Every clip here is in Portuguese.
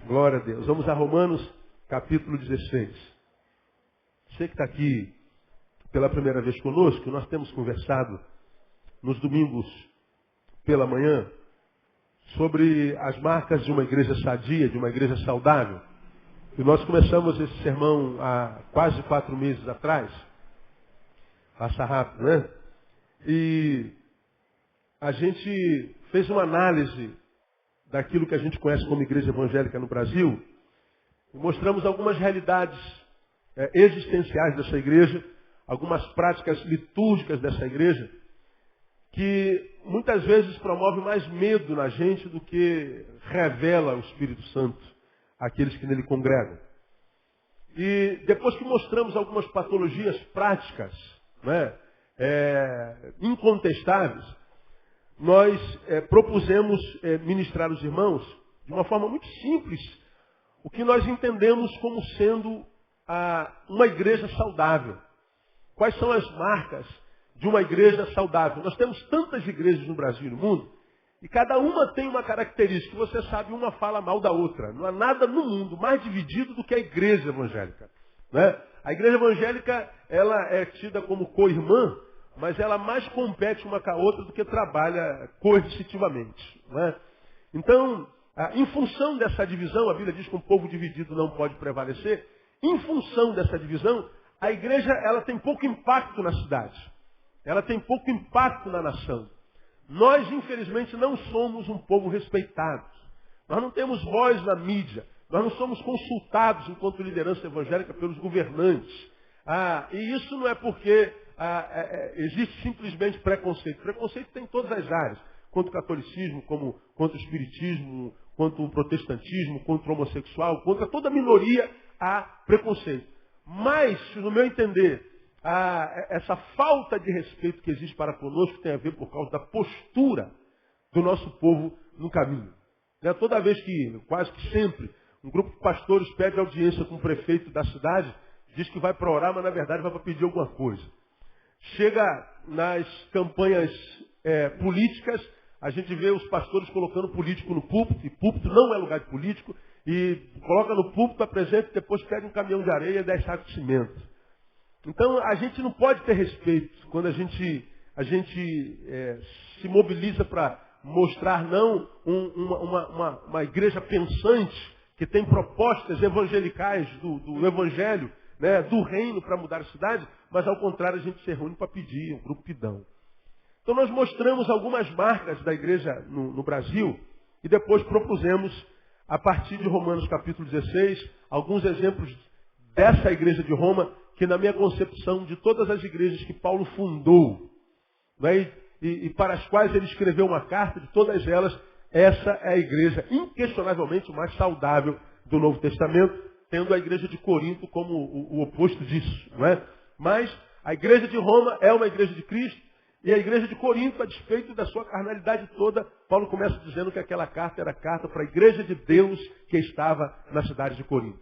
Glória a Deus. Vamos a Romanos, capítulo 16. Você que está aqui pela primeira vez conosco, nós temos conversado nos domingos pela manhã sobre as marcas de uma igreja sadia, de uma igreja saudável. E nós começamos esse sermão há quase 4 meses atrás. Passa rápido, né? E a gente fez uma análise daquilo que a gente conhece como igreja evangélica no Brasil. E mostramos algumas realidades existenciais dessa igreja, algumas práticas litúrgicas dessa igreja, que muitas vezes promove mais medo na gente do que revela o Espírito Santo àqueles que nele congregam. E depois que mostramos algumas patologias práticas, né, incontestáveis, nós propusemos ministrar aos irmãos, de uma forma muito simples, o que nós entendemos como sendo uma igreja saudável. Quais são as marcas de uma igreja saudável? Nós temos tantas igrejas no Brasil e no mundo, e cada uma tem uma característica. Você sabe, uma fala mal da outra. Não há nada no mundo mais dividido do que a igreja evangélica, né? A igreja evangélica, ela é tida como co-irmã, mas ela mais compete uma com a outra do que trabalha coercitivamente, né? Então, em função dessa divisão, a Bíblia diz que um povo dividido não pode prevalecer. Em função dessa divisão, a igreja ela tem pouco impacto na cidade. Ela tem pouco impacto na nação. Nós, infelizmente, não somos um povo respeitado. Nós não temos voz na mídia. Nós não somos consultados enquanto liderança evangélica pelos governantes. E isso não é porque existe simplesmente preconceito. Preconceito tem em todas as áreas. Quanto o catolicismo, como contra o espiritismo, quanto o protestantismo, contra o homossexual, contra toda minoria há preconceito. Mas, no meu entender, essa falta de respeito que existe para conosco tem a ver por causa da postura do nosso povo no caminho. Toda vez que, quase que sempre, um grupo de pastores pede audiência com o prefeito da cidade, diz que vai para orar, mas na verdade vai para pedir alguma coisa. Chega nas campanhas políticas, a gente vê os pastores colocando político no púlpito, e púlpito não é lugar de político, e coloca no púlpito, apresenta e depois pega um caminhão de areia e 10 sacos de cimento. Então a gente não pode ter respeito quando a gente se mobiliza para mostrar não uma igreja pensante que tem propostas evangelicais do evangelho, né, do reino para mudar a cidade, mas ao contrário a gente se reúne para pedir, um grupo pidão. Então nós mostramos algumas marcas da igreja no Brasil e depois propusemos, a partir de Romanos capítulo 16, alguns exemplos dessa igreja de Roma, que na minha concepção, de todas as igrejas que Paulo fundou, né, e para as quais ele escreveu uma carta, de todas elas, essa é a igreja inquestionavelmente mais saudável do Novo Testamento, tendo a igreja de Corinto como o oposto disso, não é? Mas a igreja de Roma é uma igreja de Cristo, e a igreja de Corinto, a despeito da sua carnalidade toda, Paulo começa dizendo que aquela carta era carta para a igreja de Deus que estava na cidade de Corinto.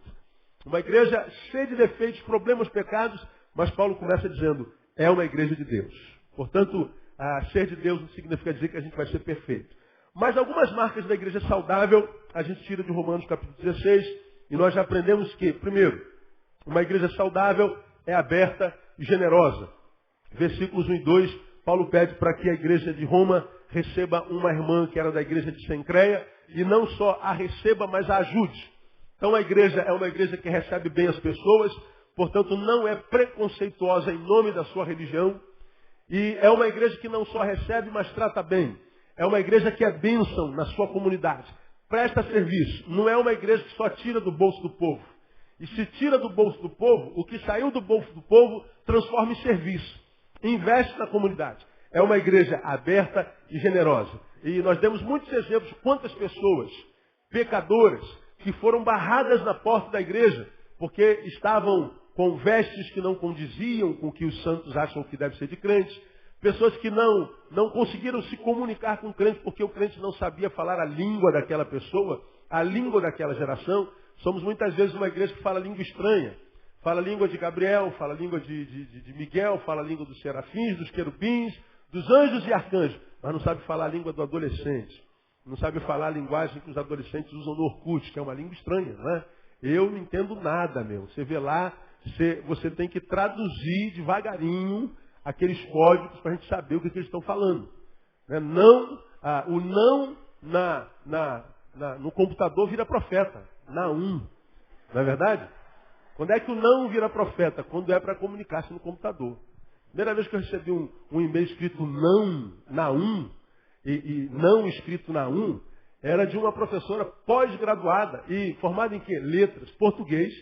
Uma igreja cheia de defeitos, problemas, pecados, mas Paulo começa dizendo, é uma igreja de Deus. Portanto, ser de Deus não significa dizer que a gente vai ser perfeito. Mas algumas marcas da igreja saudável, a gente tira de Romanos capítulo 16, e nós já aprendemos que, primeiro, uma igreja saudável é aberta e generosa. Versículos 1 e 2, Paulo pede para que a igreja de Roma receba uma irmã que era da igreja de Sencreia, e não só a receba, mas a ajude. Então a igreja é uma igreja que recebe bem as pessoas, portanto não é preconceituosa em nome da sua religião, e é uma igreja que não só recebe, mas trata bem. É uma igreja que é bênção na sua comunidade. Presta serviço. Não é uma igreja que só tira do bolso do povo. E se tira do bolso do povo, o que saiu do bolso do povo transforma em serviço. Investe na comunidade. É uma igreja aberta e generosa. E nós demos muitos exemplos de quantas pessoas, pecadoras, que foram barradas na porta da igreja, porque estavam com vestes que não condiziam com o que os santos acham que deve ser de crente. Pessoas que não conseguiram se comunicar com o crente, porque o crente não sabia falar a língua daquela pessoa, a língua daquela geração. Somos muitas vezes uma igreja que fala língua estranha. Fala a língua de Gabriel, fala a língua de Miguel, fala a língua dos serafins, dos querubins, dos anjos e arcanjos, mas não sabe falar a língua do adolescente. Não sabe falar a linguagem que os adolescentes usam no Orkut, que é uma língua estranha, não é? Eu não entendo nada, meu. Você vê lá, você tem que traduzir devagarinho aqueles códigos para a gente saber o que eles estão falando. Né? O não no computador vira profeta. Não é verdade? Quando é que o não vira profeta? Quando é para comunicar-se no computador. Primeira vez que eu recebi um e-mail escrito não, e não escrito na era de uma professora pós-graduada e formada em quê? Letras, português.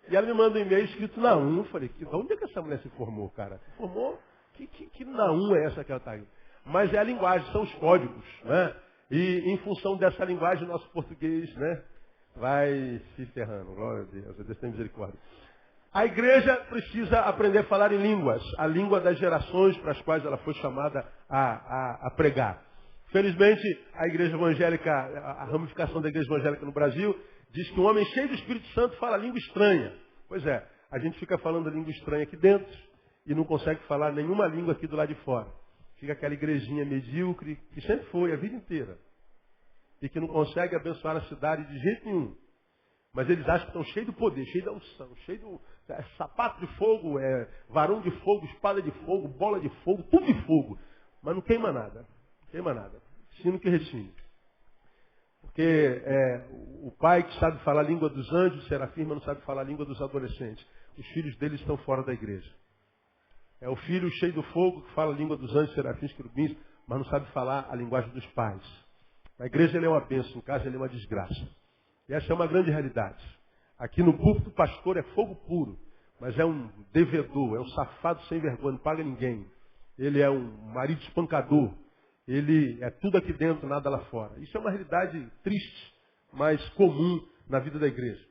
E ela me manda um e-mail escrito na Eu falei, de onde é que essa mulher se formou, cara? Se formou? Que na é essa que ela está aí? Mas é a linguagem, são os códigos, né? E em função dessa linguagem, nosso português, né? Vai se ferrando. Glória a Deus tem misericórdia. A igreja precisa aprender a falar em línguas, a língua das gerações para as quais ela foi chamada a pregar. Felizmente, a igreja evangélica, a ramificação da igreja evangélica no Brasil, diz que um homem cheio do Espírito Santo fala língua estranha. Pois é, a gente fica falando língua estranha aqui dentro e não consegue falar nenhuma língua aqui do lado de fora. Fica aquela igrejinha medíocre, que sempre foi a vida inteira. E que não consegue abençoar a cidade de jeito nenhum. Mas eles acham que estão cheios do poder, cheios da unção, cheios do sapato de fogo, varão de fogo, espada de fogo, bola de fogo, tudo de fogo. Mas não queima nada. Não queima nada. Sino que resine. Porque o pai que sabe falar a língua dos anjos, serafim, mas não sabe falar a língua dos adolescentes. Os filhos deles estão fora da igreja. É o filho cheio do fogo que fala a língua dos anjos, serafins, querubins, mas não sabe falar a linguagem dos pais. Na igreja ele é uma bênção, em casa ele é uma desgraça. E essa é uma grande realidade. Aqui no púlpito o pastor é fogo puro, mas é um devedor, é um safado sem vergonha, não paga ninguém. Ele é um marido espancador. Ele é tudo aqui dentro, nada lá fora. Isso é uma realidade triste, mas comum na vida da igreja.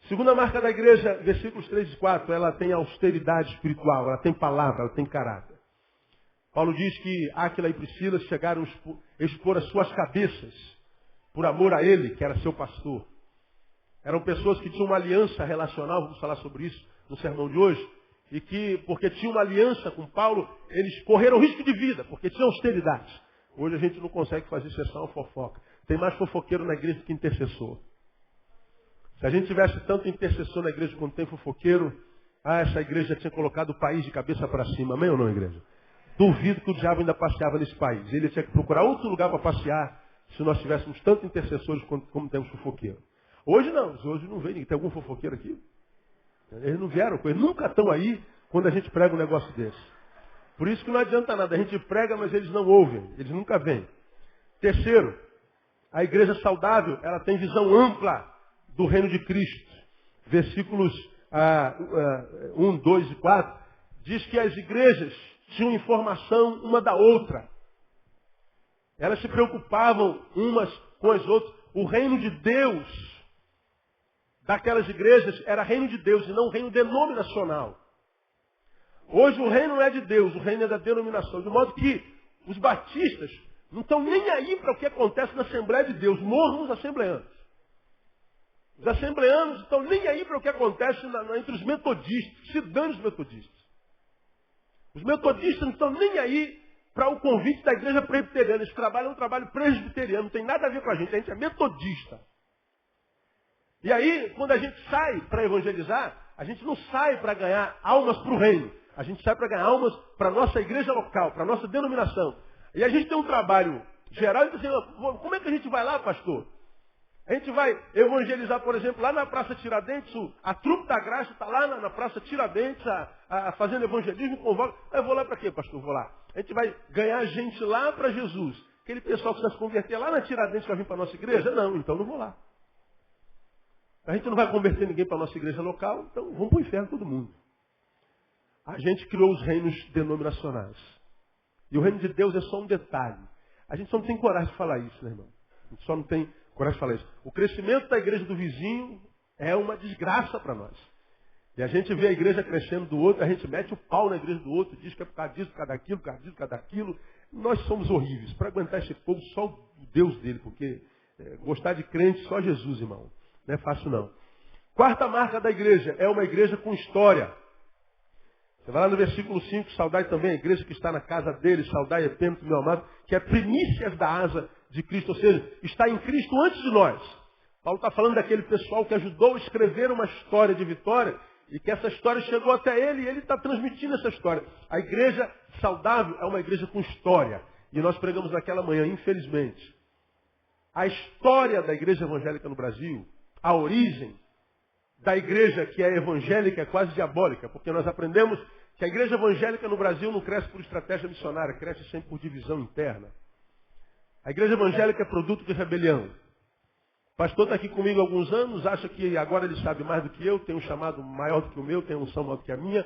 Segunda marca da igreja, versículos 3 e 4, ela tem austeridade espiritual, ela tem palavra, ela tem caráter. Paulo diz que Áquila e Priscila chegaram a expor as suas cabeças por amor a ele, que era seu pastor. Eram pessoas que tinham uma aliança relacional, vamos falar sobre isso no sermão de hoje, e que, porque tinham uma aliança com Paulo, eles correram risco de vida, porque tinham austeridade. Hoje a gente não consegue fazer exceção à fofoca. Tem mais fofoqueiro na igreja do que intercessor. Se a gente tivesse tanto intercessor na igreja quanto tem fofoqueiro, essa igreja tinha colocado o país de cabeça para cima. Amém ou não, igreja? Duvido que o diabo ainda passeava nesse país. Ele tinha que procurar outro lugar para passear, se nós tivéssemos tanto intercessores como temos fofoqueiro. Hoje não, hoje não vem ninguém. Tem algum fofoqueiro aqui? Eles não vieram, eles nunca estão aí quando a gente prega um negócio desse. Por isso que não adianta nada, a gente prega, mas eles não ouvem, eles nunca vêm. Terceiro, a igreja saudável, ela tem visão ampla do reino de Cristo. Versículos 1, 2 e 4, diz que as igrejas tinham informação uma da outra. Elas se preocupavam umas com as outras. O reino de Deus daquelas igrejas era reino de Deus e não reino denominacional. Hoje o reino não é de Deus, o reino é da denominação. De modo que os batistas não estão nem aí para o que acontece na Assembleia de Deus. Morram os assembleanos. Os assembleanos não estão nem aí para o que acontece entre os metodistas. Se dane os metodistas. Os metodistas não estão nem aí para o convite da igreja presbiteriana. Eles trabalham um trabalho presbiteriano, não tem nada a ver com a gente é metodista. E aí, quando a gente sai para evangelizar, a gente não sai para ganhar almas para o reino. A gente sai para ganhar almas para a nossa igreja local, para a nossa denominação. E a gente tem um trabalho geral e diz assim, como é que a gente vai lá, pastor? A gente vai evangelizar, por exemplo, lá na Praça Tiradentes, a trupe da graça está lá na Praça Tiradentes, fazendo evangelismo, convoca. Eu vou lá para quê, pastor? Vou lá. A gente vai ganhar gente lá para Jesus. Aquele pessoal que vai se converter lá na Tiradentes vai vir para a nossa igreja? Não, então não vou lá. A gente não vai converter ninguém para a nossa igreja local, então vamos para o inferno todo mundo. A gente criou os reinos denominacionais. E o reino de Deus é só um detalhe. A gente só não tem coragem de falar isso, né, irmão? A gente só não tem coragem de falar isso. O crescimento da igreja do vizinho é uma desgraça para nós. E a gente vê a igreja crescendo do outro, a gente mete o pau na igreja do outro, diz que é por causa disso, por causa daquilo, por causa disso, por causa daquilo. Nós somos horríveis. Para aguentar esse povo, só o Deus dele, porque gostar de crente, só Jesus, irmão. Não é fácil, não. Quarta marca da igreja é uma igreja com história. Você vai lá no versículo 5, saudai também a igreja que está na casa dele, saudai Epêneto, meu amado, que é primícias da asa de Cristo, ou seja, está em Cristo antes de nós. Paulo está falando daquele pessoal que ajudou a escrever uma história de vitória e que essa história chegou até ele e ele está transmitindo essa história. A igreja saudável é uma igreja com história. E nós pregamos naquela manhã, infelizmente. A história da igreja evangélica no Brasil, a origem da igreja que é evangélica é quase diabólica, porque nós aprendemos que a igreja evangélica no Brasil não cresce por estratégia missionária, cresce sempre por divisão interna. A igreja evangélica é produto de rebelião. O pastor está aqui comigo há alguns anos, acha que agora ele sabe mais do que eu, tem um chamado maior do que o meu, tem uma unção maior do que a minha.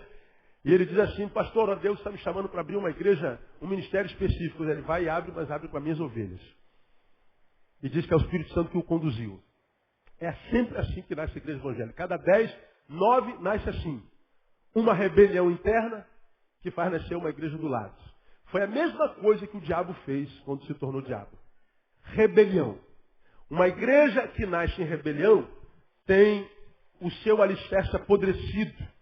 E ele diz assim, pastor, ó, Deus está me chamando para abrir uma igreja, um ministério específico. Ele vai e abre, mas abre com as minhas ovelhas. E diz que é o Espírito Santo que o conduziu. É sempre assim que nasce a igreja evangélica. Cada 10, 9 nasce assim. Uma rebelião interna que faz nascer uma igreja do lado. Foi a mesma coisa que o diabo fez quando se tornou diabo. Rebelião. Uma igreja que nasce em rebelião tem o seu alicerce apodrecido.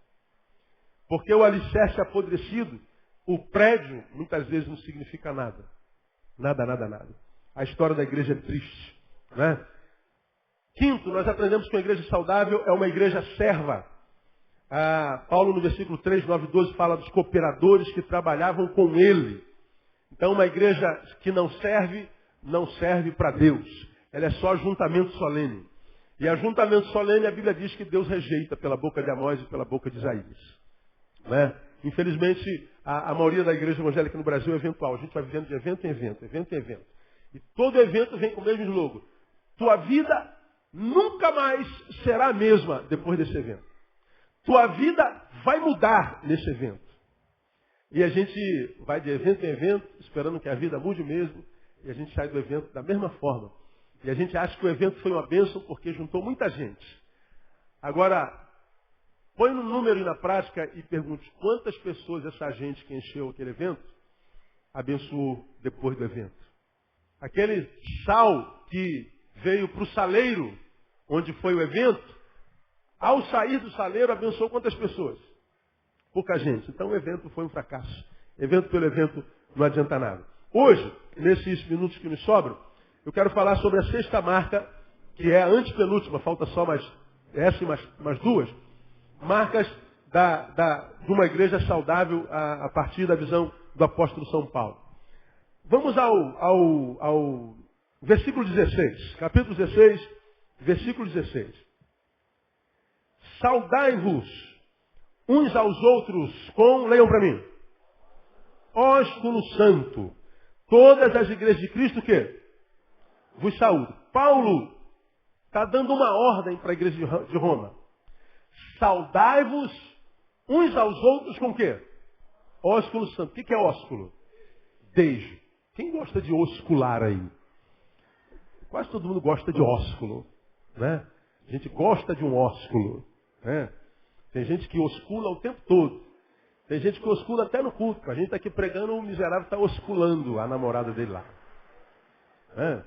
Porque o alicerce apodrecido, o prédio, muitas vezes não significa nada. Nada, nada, nada. A história da igreja é triste. Né? Quinto, nós aprendemos que uma igreja saudável é uma igreja serva. Paulo, no versículo 3, 9 e 12, fala dos cooperadores que trabalhavam com ele. Então, uma igreja que não serve para Deus. Ela é só ajuntamento solene. E ajuntamento solene, a Bíblia diz que Deus rejeita pela boca de Amós e pela boca de Isaías. Né? Infelizmente, a maioria da igreja evangélica no Brasil é eventual. A gente vai vivendo de evento em evento, evento em evento. E todo evento vem com o mesmo slogan. Tua vida nunca mais será a mesma depois desse evento. Tua vida vai mudar nesse evento. E a gente vai de evento em evento, esperando que a vida mude mesmo, e a gente sai do evento da mesma forma. E a gente acha que o evento foi uma bênção porque juntou muita gente. Agora, põe no número e na prática e pergunte quantas pessoas essa gente que encheu aquele evento abençoou depois do evento. Aquele sal que veio para o saleiro, onde foi o evento, ao sair do saleiro abençoou quantas pessoas? Pouca gente. Então o evento foi um fracasso. Evento pelo evento não adianta nada. Hoje, nesses minutos que nos sobram, eu quero falar sobre a sexta marca, que é a antepenúltima, falta só mais essa e mais duas, marcas de uma igreja saudável a partir da visão do apóstolo São Paulo. Vamos ao versículo 16, capítulo 16, versículo 16. Saudai-vos uns aos outros com, leiam para mim, ósculo santo. Todas as igrejas de Cristo, o quê? Vos saúdo. Paulo está dando uma ordem para a igreja de Roma. Saudai-vos uns aos outros com o quê? Ósculo santo. O que é ósculo? Beijo. Quem gosta de oscular aí? Quase todo mundo gosta de ósculo. Né? A gente gosta de um ósculo. Né? Tem gente que oscula o tempo todo. Tem gente que oscula até no culto. A gente está aqui pregando, o miserável está osculando a namorada dele lá. Né?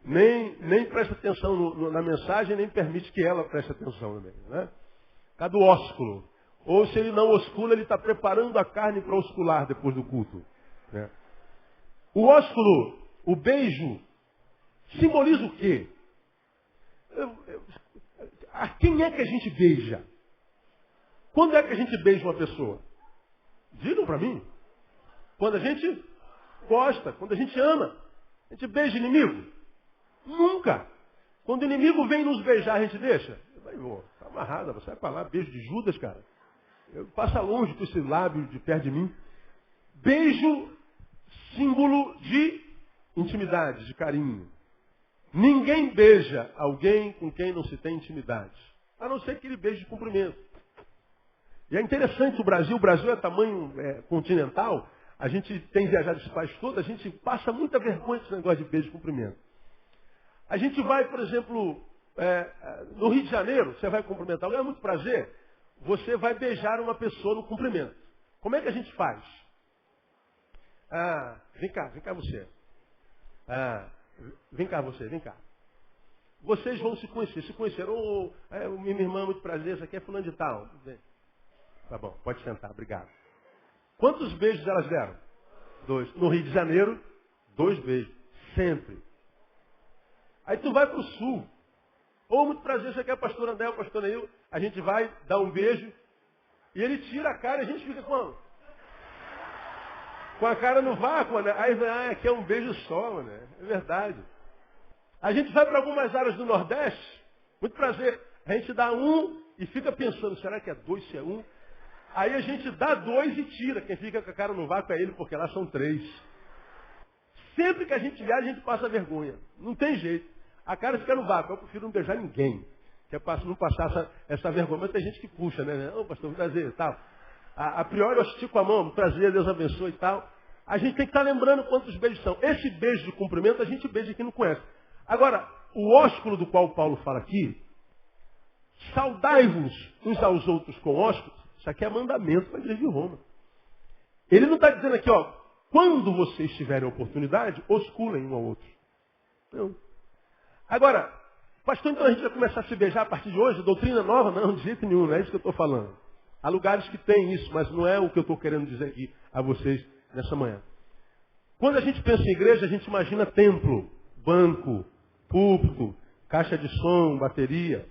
Nem presta atenção na mensagem, nem permite que ela preste atenção também. Né? Cada ósculo. Ou se ele não oscula, ele está preparando a carne para oscular depois do culto. Né? O ósculo, o beijo, simboliza o quê? A quem é que a gente beija? Quando é que a gente beija uma pessoa? Digam para mim. Quando a gente gosta, quando a gente ama. A gente beija inimigo? Nunca. Quando o inimigo vem nos beijar, a gente deixa? Está amarrada, você vai para lá, beijo de Judas, cara. Passa longe com esse lábio de perto de mim. Beijo, símbolo de intimidade, de carinho. Ninguém beija alguém com quem não se tem intimidade. A não ser aquele beijo de cumprimento. E é interessante o Brasil é tamanho continental, a gente tem viajado esse país todo, a gente passa muita vergonha com esse negócio de beijo de cumprimento. A gente vai, por exemplo, no Rio de Janeiro, você vai cumprimentar alguém, é muito prazer, você vai beijar uma pessoa no cumprimento. Como é que a gente faz? Vem cá você. Vem cá você, vem cá. Vocês vão se conhecer. Se conheceram, minha irmã, muito prazer, essa aqui é fulano de tal. Tá bom, pode sentar, obrigado. Quantos beijos elas deram? 2. No Rio de Janeiro, 2 beijos. Sempre. Aí tu vai para o sul. Ô, muito prazer, você quer o pastor André, o pastor Neil? A gente vai dar um beijo e ele tira a cara e a gente fica com a cara no vácuo, né? Aí, aqui é um beijo só, né? É verdade. A gente vai para algumas áreas do Nordeste, muito prazer, a gente dá 1 e fica pensando, será que é 2, se é 1? Aí a gente dá 2 e tira. Quem fica com a cara no vácuo é ele, porque lá são 3. Sempre que a gente viaja, a gente passa vergonha. Não tem jeito. A cara fica no vácuo. Eu prefiro não beijar ninguém. Que é não passar essa vergonha. Mas tem gente que puxa, né? Ô, pastor, prazer e tal. A priori eu estico a mão, prazer, Deus abençoe e tal. A gente tem que estar lembrando quantos beijos são. Esse beijo de cumprimento a gente beija quem não conhece. Agora, o ósculo do qual Paulo fala aqui, saudai-vos uns aos outros com ósculo, isso aqui é mandamento para a igreja de Roma. Ele não está dizendo aqui, ó, quando vocês tiverem oportunidade, osculem um ao outro. Não. Agora, pastor, então a gente vai começar a se beijar a partir de hoje? Doutrina nova? Não, de jeito nenhum, não é isso que eu estou falando. Há lugares que tem isso, mas não é o que eu estou querendo dizer aqui a vocês nessa manhã. Quando a gente pensa em igreja, a gente imagina templo, banco, púlpito, caixa de som, bateria.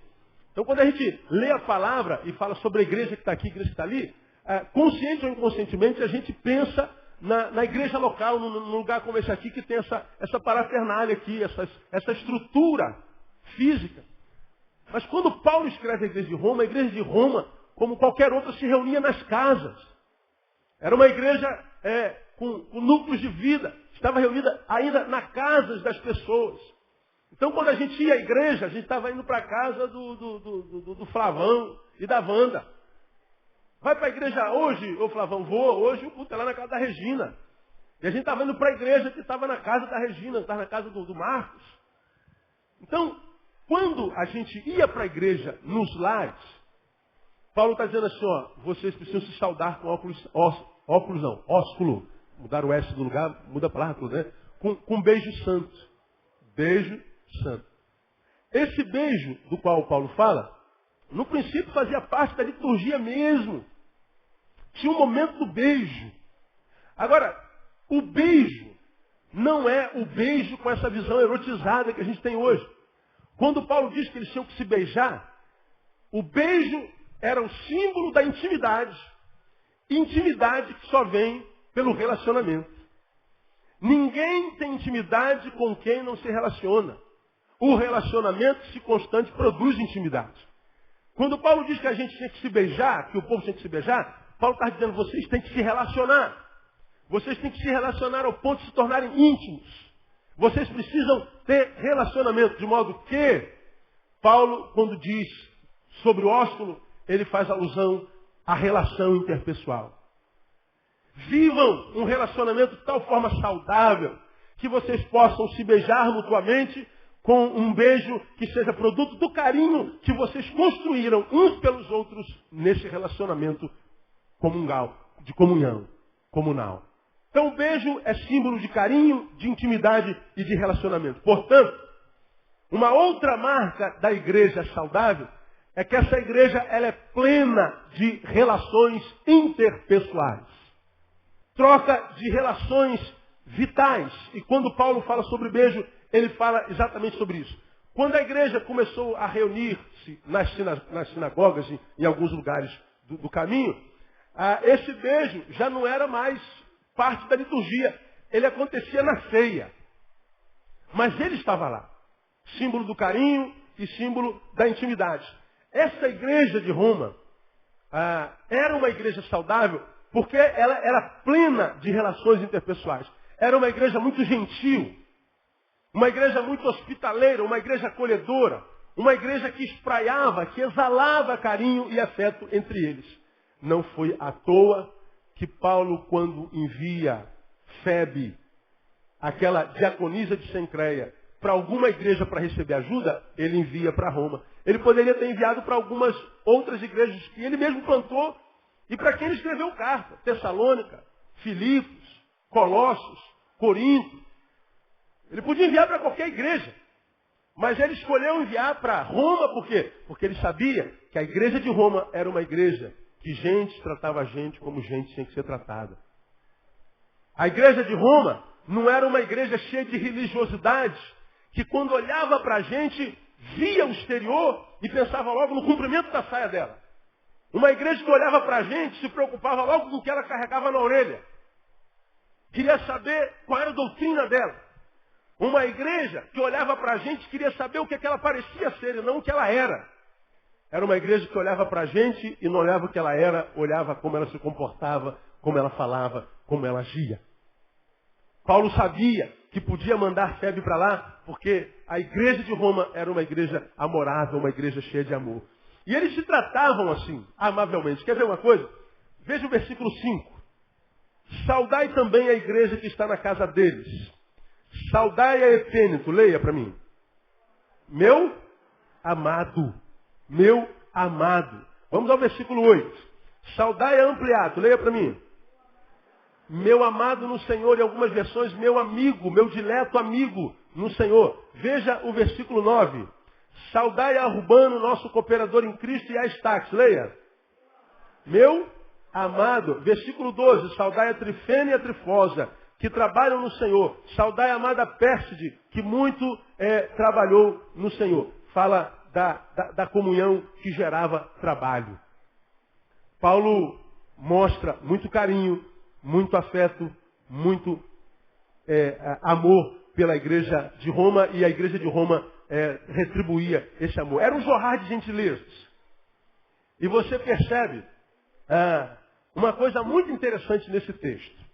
Então, quando a gente lê a palavra e fala sobre a igreja que está aqui, a igreja que está ali, consciente ou inconscientemente, a gente pensa na igreja local, num lugar como esse aqui, que tem essa parafernália aqui, essa estrutura física. Mas quando Paulo escreve a igreja de Roma, como qualquer outra, se reunia nas casas. Era uma igreja com núcleos de vida. Estava reunida ainda nas casas das pessoas. Então, quando a gente ia à igreja, a gente estava indo para a casa do Flavão e da Wanda. Vai para a igreja hoje, ô Flavão, vou. Hoje o culto é lá na casa da Regina. E a gente estava indo para a igreja que estava na casa da Regina, estava na casa do Marcos. Então, quando a gente ia para a igreja nos lares, Paulo está dizendo assim, ó, vocês precisam se saudar com ósculo. Mudar o S do lugar, muda a palavra, né? Com beijo santo. Beijo santo. Esse beijo do qual Paulo fala, no princípio fazia parte da liturgia mesmo. Tinha um momento do beijo. Agora, o beijo não é o beijo com essa visão erotizada que a gente tem hoje. Quando Paulo diz que eles tinham que se beijar, o beijo era o símbolo da intimidade. Intimidade que só vem pelo relacionamento. Ninguém tem intimidade com quem não se relaciona. O relacionamento, se constante, produz intimidade. Quando Paulo diz que a gente tinha que se beijar, que o povo tinha que se beijar, Paulo está dizendo que vocês têm que se relacionar. Vocês têm que se relacionar ao ponto de se tornarem íntimos. Vocês precisam ter relacionamento, de modo que Paulo, quando diz sobre o ósculo, ele faz alusão à relação interpessoal. Vivam um relacionamento de tal forma saudável que vocês possam se beijar mutuamente com um beijo que seja produto do carinho que vocês construíram uns pelos outros nesse relacionamento de comunhão, comunal. Então o beijo é símbolo de carinho, de intimidade e de relacionamento. Portanto, uma outra marca da igreja saudável é que essa igreja ela é plena de relações interpessoais. Troca de relações vitais. E quando Paulo fala sobre beijo, ele fala exatamente sobre isso. Quando a igreja começou a reunir-se nas sinagogas e em alguns lugares do caminho, esse beijo já não era mais parte da liturgia. Ele acontecia na ceia. Mas ele estava lá. Símbolo do carinho e símbolo da intimidade. Essa igreja de Roma era uma igreja saudável porque ela era plena de relações interpessoais. Era uma igreja muito gentil, uma igreja muito hospitaleira, uma igreja acolhedora, uma igreja que espraiava, que exalava carinho e afeto entre eles. Não foi à toa que Paulo, quando envia Febe, aquela diaconisa de Cencreia, para alguma igreja para receber ajuda, ele envia para Roma. Ele poderia ter enviado para algumas outras igrejas que ele mesmo plantou e para quem ele escreveu carta. Tessalônica, Filipos, Colossos, Corinto. Ele podia enviar para qualquer igreja. Mas ele escolheu enviar para Roma por quê? Porque ele sabia que a igreja de Roma era uma igreja que gente tratava a gente como gente tinha que ser tratada. A igreja de Roma não era uma igreja cheia de religiosidade, que quando olhava para a gente, via o exterior e pensava logo no cumprimento da saia dela. Uma igreja que olhava para a gente, se preocupava logo com o que ela carregava na orelha. Queria saber qual era a doutrina dela. Uma igreja que olhava para a gente, queria saber o que ela parecia ser e não o que ela era. Era uma igreja que olhava para a gente e não olhava o que ela era, olhava como ela se comportava, como ela falava, como ela agia. Paulo sabia que podia mandar Febe para lá, porque a igreja de Roma era uma igreja amorável, uma igreja cheia de amor. E eles se tratavam assim, amavelmente. Quer ver uma coisa? Veja o versículo 5. Saudai também a igreja que está na casa deles. Saudai a Epêneto, leia para mim. Meu amado. Meu amado. Vamos ao versículo 8. Saudai a Ampliato, leia para mim. Meu amado no Senhor, em algumas versões, meu amigo, meu dileto amigo no Senhor. Veja o versículo 9. Saudai a Urbano, nosso cooperador em Cristo, e a Estax, leia. Meu amado. Versículo 12. Saudai a Trifena e a Trifosa, que trabalham no Senhor. Saudai a amada Pérside, que muito trabalhou no Senhor. Fala da comunhão que gerava trabalho. Paulo mostra muito carinho, muito afeto, muito amor pela igreja de Roma, e a igreja de Roma retribuía esse amor. Era um jorrar de gentilezas. E você percebe uma coisa muito interessante nesse texto.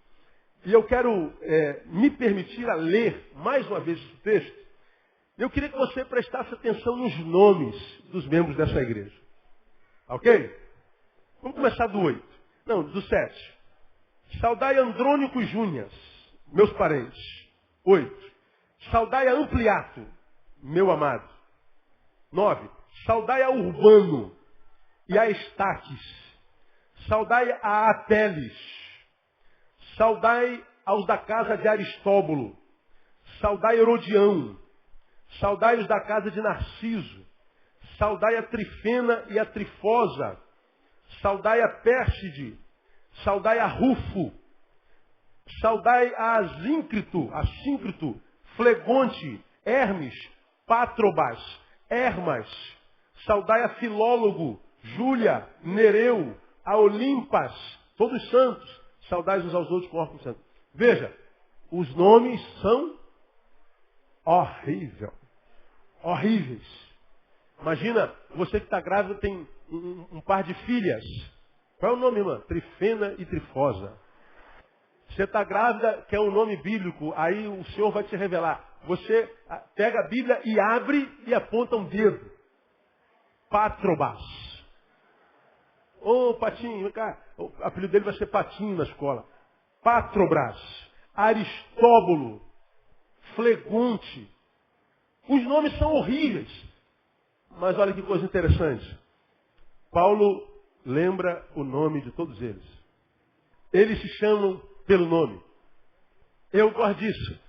E eu quero me permitir a ler mais uma vez esse texto. Eu queria que você prestasse atenção nos nomes dos membros dessa igreja. Ok? Vamos começar do 8. Não, do 7. Saudai Andrônico e Júnias, meus parentes. 8. Saudai a Ampliato, meu amado. 9. Saudai a Urbano e a Estaques. Saudai a Apeles. Saudai aos da casa de Aristóbulo. Saudai Herodião. Saudai os da casa de Narciso. Saudai a Trifena e a Trifosa. Saudai a Pérside. Saudai a Rufo. Saudai a Assíncrito, Flegonte, Hermes, Patrobas, Hermas. Saudai a Filólogo, Júlia, Nereu, a Olimpas, todos santos. Saudai uns aos outros com órgão santo. Veja, os nomes são horríveis. Imagina, você que está grávida tem um par de filhas. Qual é o nome, irmã? Trifena e Trifosa. Você está grávida, quer um nome bíblico, aí o Senhor vai te revelar. Você pega a Bíblia e abre e aponta um dedo. Patrobas. Ô, Patinho, vem cá. O apelido dele vai ser Patinho na escola. Patrobras. Aristóbulo. Flegonte. Os nomes são horríveis. Mas olha que coisa interessante. Paulo lembra o nome de todos eles. Eles se chamam pelo nome. Eu gosto disso.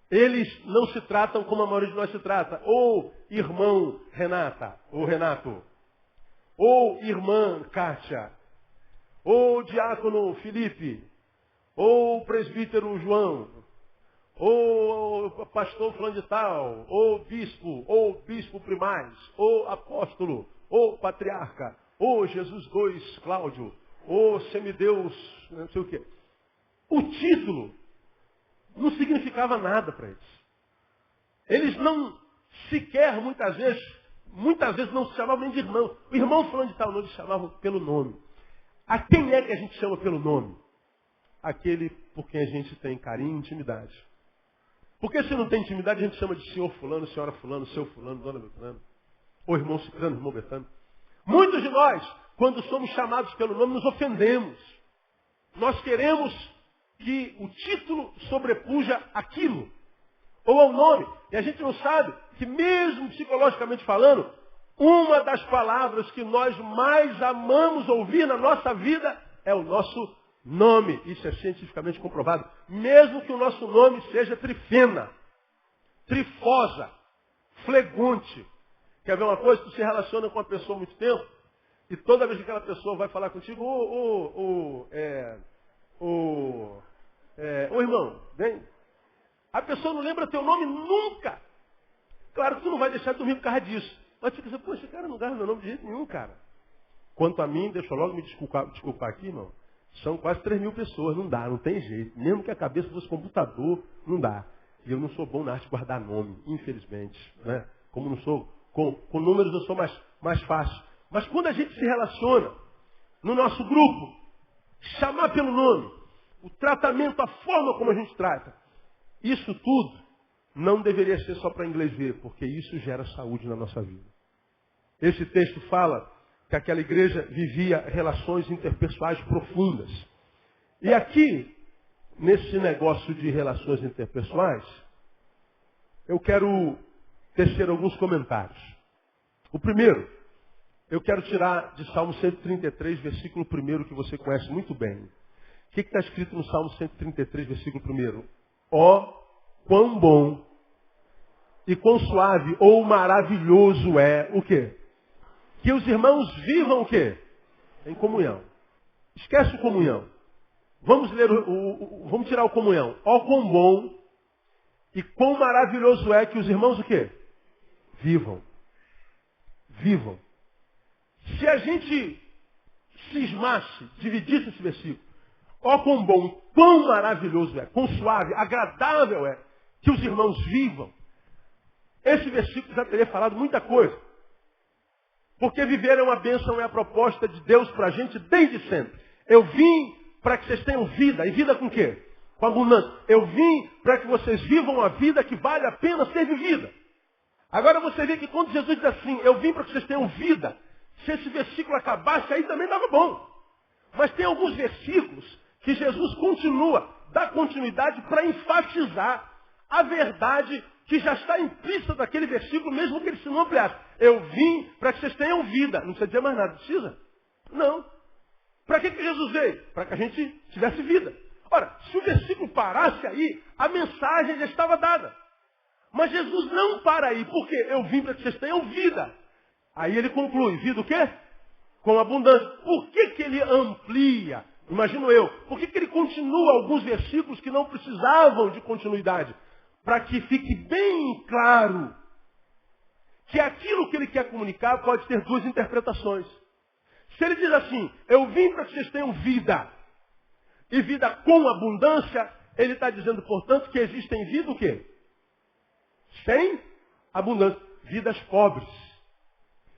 Eles não se tratam como a maioria de nós se trata. Ou irmão Renata, ou Renato. Ou irmã Kátia. Ou diácono Felipe. Ou presbítero João. Ou pastor fulano de tal. Ou bispo primaz. Ou apóstolo. Ou patriarca. Ou Jesus II Cláudio. Ou semideus, não sei o quê. O título não significava nada para eles. Eles não sequer, muitas vezes não se chamavam nem de irmão. O irmão fulano de tal não, eles chamavam pelo nome. A quem é que a gente chama pelo nome? Aquele por quem a gente tem carinho e intimidade. Porque se não tem intimidade, a gente chama de senhor fulano, senhora fulano, seu fulano, dona Beltrano. Ou irmão ciclano, irmão Betano. Muitos de nós, quando somos chamados pelo nome, nos ofendemos. Nós queremos que o título sobrepuja aquilo, ou ao nome. E a gente não sabe que, mesmo psicologicamente falando, uma das palavras que nós mais amamos ouvir na nossa vida é o nosso nome. Isso é cientificamente comprovado. Mesmo que o nosso nome seja Trifena, Trifosa, Flegonte. Quer ver uma coisa? Tu se relaciona com uma pessoa há muito tempo, E toda vez que aquela pessoa vai falar contigo, irmão, vem. A pessoa não lembra teu nome nunca. Claro que tu não vai deixar de dormir por causa disso. Mas fica assim, poxa, esse cara não dá meu nome de jeito nenhum, cara. Quanto a mim, deixa eu logo me desculpar aqui, irmão. São quase 3.000 pessoas, não dá, não tem jeito. Mesmo que a cabeça fosse computador, não dá. E eu não sou bom na arte de guardar nome, infelizmente. Né? Como não sou, com números eu sou mais fácil. Mas quando a gente se relaciona, no nosso grupo, chamar pelo nome, o tratamento, a forma como a gente trata, isso tudo não deveria ser só para inglês ver, porque isso gera saúde na nossa vida. Esse texto fala que aquela igreja vivia relações interpessoais profundas. E aqui, nesse negócio de relações interpessoais, eu quero tecer alguns comentários. O primeiro, eu quero tirar de Salmo 133, versículo 1, que você conhece muito bem. O que está escrito no Salmo 133, versículo 1? Ó, quão bom e quão suave ou maravilhoso é o quê? Que os irmãos vivam o quê? Em comunhão. Esquece o comunhão. Vamos ler vamos tirar o comunhão. Ó, quão bom e quão maravilhoso é que os irmãos o quê? Vivam. Vivam. Se a gente cismasse, dividisse esse versículo, ó, quão bom, quão maravilhoso é, quão suave, agradável é que os irmãos vivam, esse versículo já teria falado muita coisa. Porque viver é uma bênção, é a proposta de Deus para a gente desde sempre. Eu vim para que vocês tenham vida. E vida com o quê? Com abundância. Eu vim para que vocês vivam a vida que vale a pena ser vivida. Agora você vê que quando Jesus diz assim, eu vim para que vocês tenham vida, se esse versículo acabasse, aí também dava bom. Mas tem alguns versículos que Jesus dá continuidade para enfatizar a verdade que já está implícita daquele versículo, mesmo que ele se não ampliasse. Eu vim para que vocês tenham vida. Não precisa dizer mais nada. Precisa? Não. Para que Jesus veio? Para que a gente tivesse vida. Ora, se o versículo parasse aí, a mensagem já estava dada. Mas Jesus não para aí. Por quê? Eu vim para que vocês tenham vida. Aí ele conclui. Vida o quê? Com abundância. Por que ele amplia? Imagino eu. Por que ele continua alguns versículos que não precisavam de continuidade? Para que fique bem claro que aquilo que ele quer comunicar pode ter duas interpretações. Se ele diz assim, eu vim para que vocês tenham vida, e vida com abundância, ele está dizendo, portanto, que existem vida o quê? Sem abundância. Vidas pobres,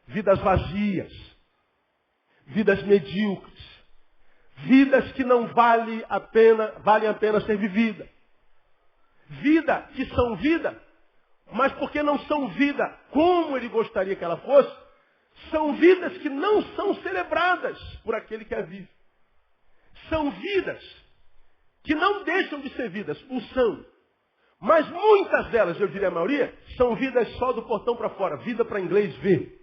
vidas vazias, vidas medíocres, vidas que não valem a pena ser vividas. Vida que são vida, mas porque não são vida como ele gostaria que ela fosse, são vidas que não são celebradas por aquele que a vive. São vidas que não deixam de ser vidas, o são. Mas muitas delas, eu diria a maioria, são vidas só do portão para fora, vida para inglês ver.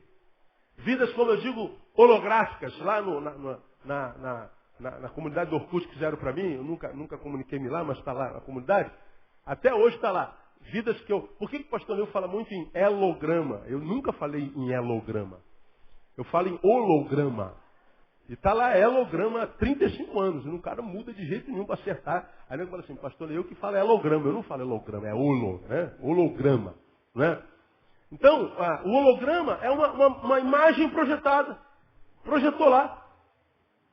Vidas, como eu digo, holográficas, lá na comunidade do Orkut que fizeram para mim, eu nunca comuniquei-me lá, mas está lá na comunidade. Até hoje está lá. Vidas que eu... Por que o pastor Neu fala muito em elograma? Eu nunca falei em elograma. Eu falo em holograma. E está lá elograma há 35 anos. E o cara muda de jeito nenhum para acertar. Aí ele fala assim, pastor Neu que fala elograma. Eu não falo elograma, é né? Holograma. Né? Então, o holograma é uma imagem projetada. Projetou lá.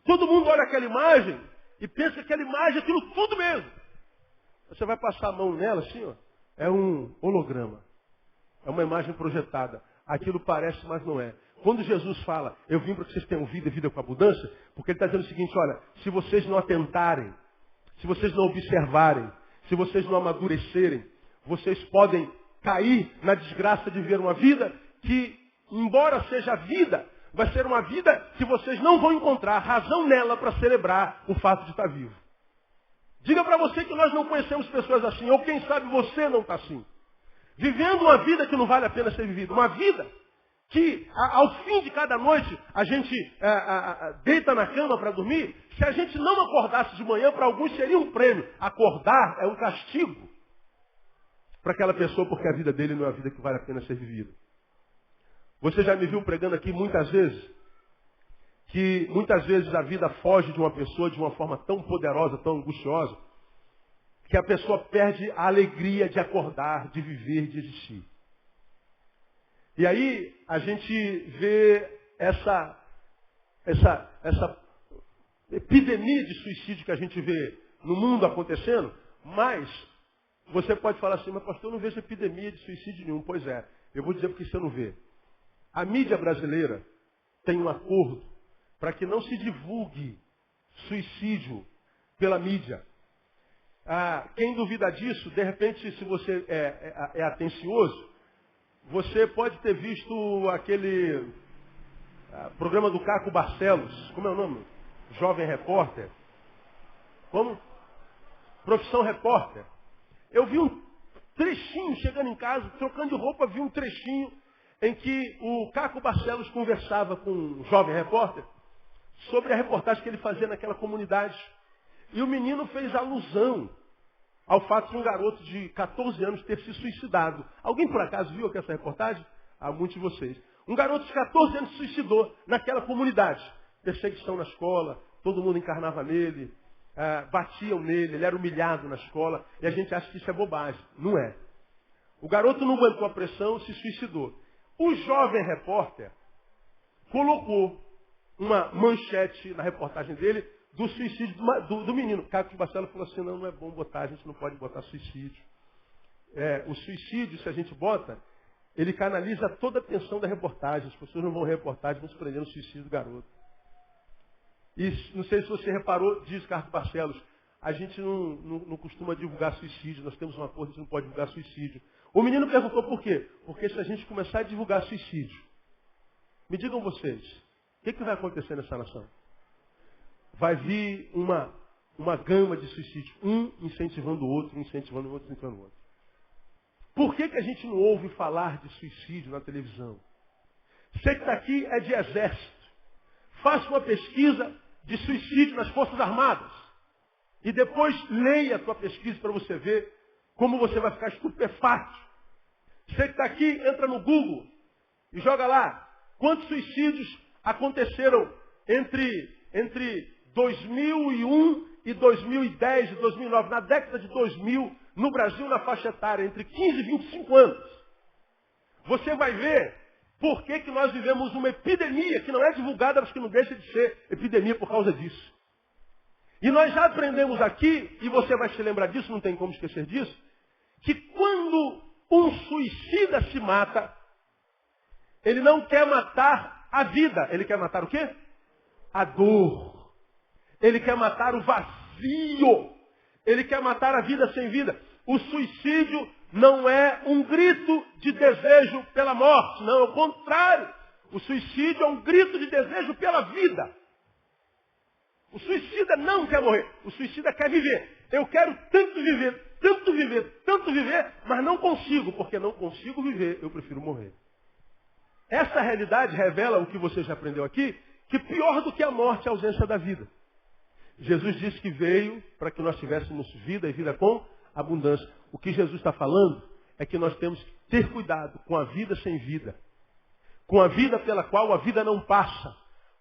Todo mundo olha aquela imagem e pensa que aquela imagem é aquilo tudo mesmo. Você vai passar a mão nela assim, ó. É um holograma. É uma imagem projetada. Aquilo parece, mas não é. Quando Jesus fala, eu vim para que vocês tenham vida e vida com abundância, porque ele está dizendo o seguinte, olha, se vocês não atentarem, se vocês não observarem, se vocês não amadurecerem, vocês podem cair na desgraça de viver uma vida que, embora seja vida, vai ser uma vida que vocês não vão encontrar razão nela para celebrar o fato de estar vivo. Diga para você que nós não conhecemos pessoas assim, ou quem sabe você não está assim. Vivendo uma vida que não vale a pena ser vivida. Uma vida que, ao fim de cada noite, a gente deita na cama para dormir. Se a gente não acordasse de manhã, para alguns seria um prêmio. Acordar é um castigo para aquela pessoa, porque a vida dele não é uma vida que vale a pena ser vivida. Você já me viu pregando aqui muitas vezes. que muitas vezes a vida foge de uma pessoa de uma forma tão poderosa, tão angustiosa, que a pessoa perde a alegria de acordar, de viver, de existir. E aí a gente vê essa epidemia de suicídio que a gente vê no mundo acontecendo, mas você pode falar assim, mas pastor, eu não vejo epidemia de suicídio nenhum. Pois é, eu vou dizer porque você não vê. A mídia brasileira tem um acordo para que não se divulgue suicídio pela mídia. Quem duvida disso, de repente, se você é atencioso, você pode ter visto aquele programa do Caco Barcelos. Como é o nome? Jovem Repórter. Como? Profissão Repórter. Eu vi um trechinho, chegando em casa, trocando de roupa, vi um trechinho em que o Caco Barcelos conversava com um jovem repórter sobre a reportagem que ele fazia naquela comunidade. E o menino fez alusão ao fato de um garoto de 14 anos ter se suicidado. Alguém por acaso viu essa reportagem? Muitos de vocês. Um garoto de 14 anos se suicidou naquela comunidade. Perseguição na escola, todo mundo encarnava nele, batiam nele, ele era humilhado na escola, e a gente acha que isso é bobagem. Não é. O garoto não aguentou a pressão, se suicidou. O jovem repórter colocou uma manchete na reportagem dele do suicídio do menino. Caco Barcelos falou assim, não é bom botar, a gente não pode botar suicídio. O suicídio, se a gente bota, ele canaliza toda a atenção da reportagem. As pessoas não vão ver a reportagem, vão se prender no suicídio do garoto. E não sei se você reparou, diz Caco Barcelos, a gente não costuma divulgar suicídio, nós temos um acordo, a gente não pode divulgar suicídio. O menino perguntou por quê? Porque se a gente começar a divulgar suicídio, me digam vocês, o que vai acontecer nessa nação? Vai vir uma gama de suicídio, um incentivando o outro, incentivando o outro, incentivando o outro. Por que a gente não ouve falar de suicídio na televisão? Você que está aqui é de exército. Faça uma pesquisa de suicídio nas Forças Armadas. E depois leia a tua pesquisa para você ver como você vai ficar estupefato. Você que está aqui, entra no Google e joga lá quantos suicídios aconteceram entre 2001 e 2010 e 2009, na década de 2000, no Brasil, na faixa etária, entre 15 e 25 anos. Você vai ver por que nós vivemos uma epidemia que não é divulgada, mas que não deixa de ser epidemia por causa disso. E nós já aprendemos aqui, e você vai se lembrar disso, não tem como esquecer disso, que quando um suicida se mata, ele não quer matar a vida, ele quer matar o quê? A dor. Ele quer matar o vazio. Ele quer matar a vida sem vida. O suicídio não é um grito de desejo pela morte. Não, ao contrário. O suicídio é um grito de desejo pela vida. O suicida não quer morrer. O suicida quer viver. Eu quero tanto viver, tanto viver, tanto viver, mas não consigo. Porque não consigo viver, eu prefiro morrer. Essa realidade revela o que você já aprendeu aqui, que pior do que a morte é a ausência da vida. Jesus disse que veio para que nós tivéssemos vida e vida com abundância. O que Jesus está falando é que nós temos que ter cuidado com a vida sem vida. Com a vida pela qual a vida não passa.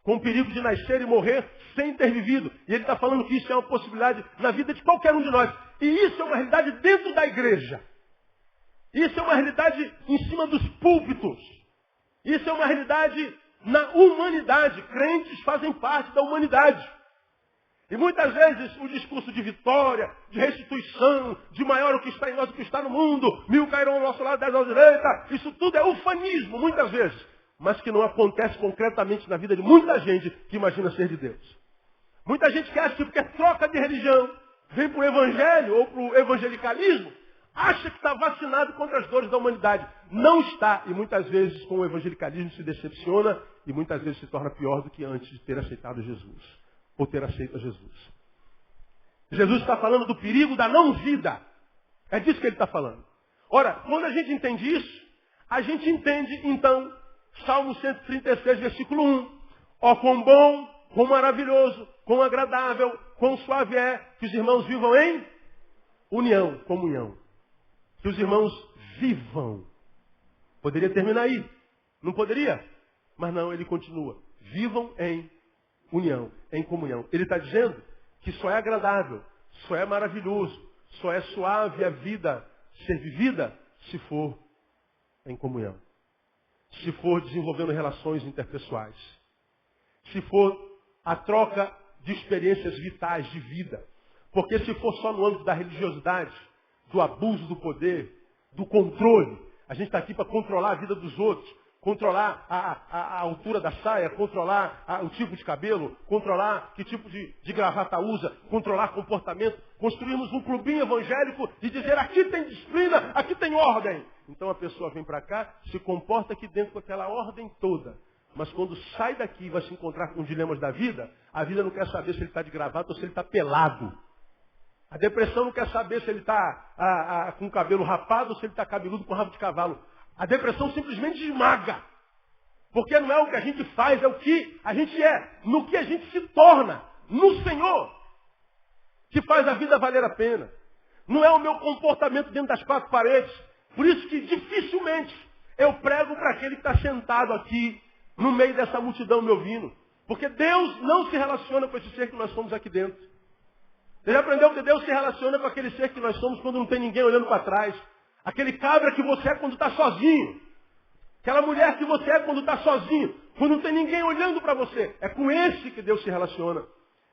Com o perigo de nascer e morrer sem ter vivido. E ele está falando que isso é uma possibilidade na vida de qualquer um de nós. E isso é uma realidade dentro da igreja. Isso é uma realidade em cima dos púlpitos. Isso é uma realidade na humanidade. Crentes fazem parte da humanidade. E muitas vezes o discurso de vitória, de restituição, de maior o que está em nós do que está no mundo, 1000 cairão ao nosso lado, 10 à direita, isso tudo é ufanismo, muitas vezes. Mas que não acontece concretamente na vida de muita gente que imagina ser de Deus. Muita gente que acha que porque troca de religião, vem para o evangelho ou para o evangelicalismo, acha que está vacinado contra as dores da humanidade. Não está. E muitas vezes com o evangelicalismo se decepciona e muitas vezes se torna pior do que antes de ter aceitado Jesus. Ou ter aceito a Jesus. Jesus está falando do perigo da não-vida. É disso que ele está falando. Ora, quando a gente entende isso, a gente entende, então, Salmo 136, versículo 1. Ó, quão bom, quão maravilhoso, quão agradável, quão suave é que os irmãos vivam em união, comunhão. Que os irmãos vivam. Poderia terminar aí. Não poderia? Mas não, ele continua. Vivam em união, em comunhão. Ele está dizendo que só é agradável, só é maravilhoso, só é suave a vida ser vivida se for em comunhão. Se for desenvolvendo relações interpessoais. Se for a troca de experiências vitais de vida. Porque se for só no âmbito da religiosidade, do abuso do poder, do controle, a gente está aqui para controlar a vida dos outros, controlar a altura da saia, controlar o tipo de cabelo, controlar que tipo de gravata usa, controlar comportamento, construirmos um clubinho evangélico e dizer aqui tem disciplina, aqui tem ordem. Então a pessoa vem para cá, se comporta aqui dentro com aquela ordem toda. Mas quando sai daqui e vai se encontrar com os dilemas da vida, a vida não quer saber se ele está de gravata ou se ele está pelado. A depressão não quer saber se ele está com o cabelo rapado ou se ele está cabeludo com rabo de cavalo. A depressão simplesmente esmaga. Porque não é o que a gente faz, é o que a gente é. No que a gente se torna. No Senhor. Que faz a vida valer a pena. Não é o meu comportamento dentro das quatro paredes. Por isso que dificilmente eu prego para aquele que está sentado aqui no meio dessa multidão me ouvindo. Porque Deus não se relaciona com esse ser que nós somos aqui dentro. Você já aprendeu que Deus se relaciona com aquele ser que nós somos quando não tem ninguém olhando para trás. Aquele cabra que você é quando está sozinho. Aquela mulher que você é quando está sozinho. Quando não tem ninguém olhando para você. É com esse que Deus se relaciona.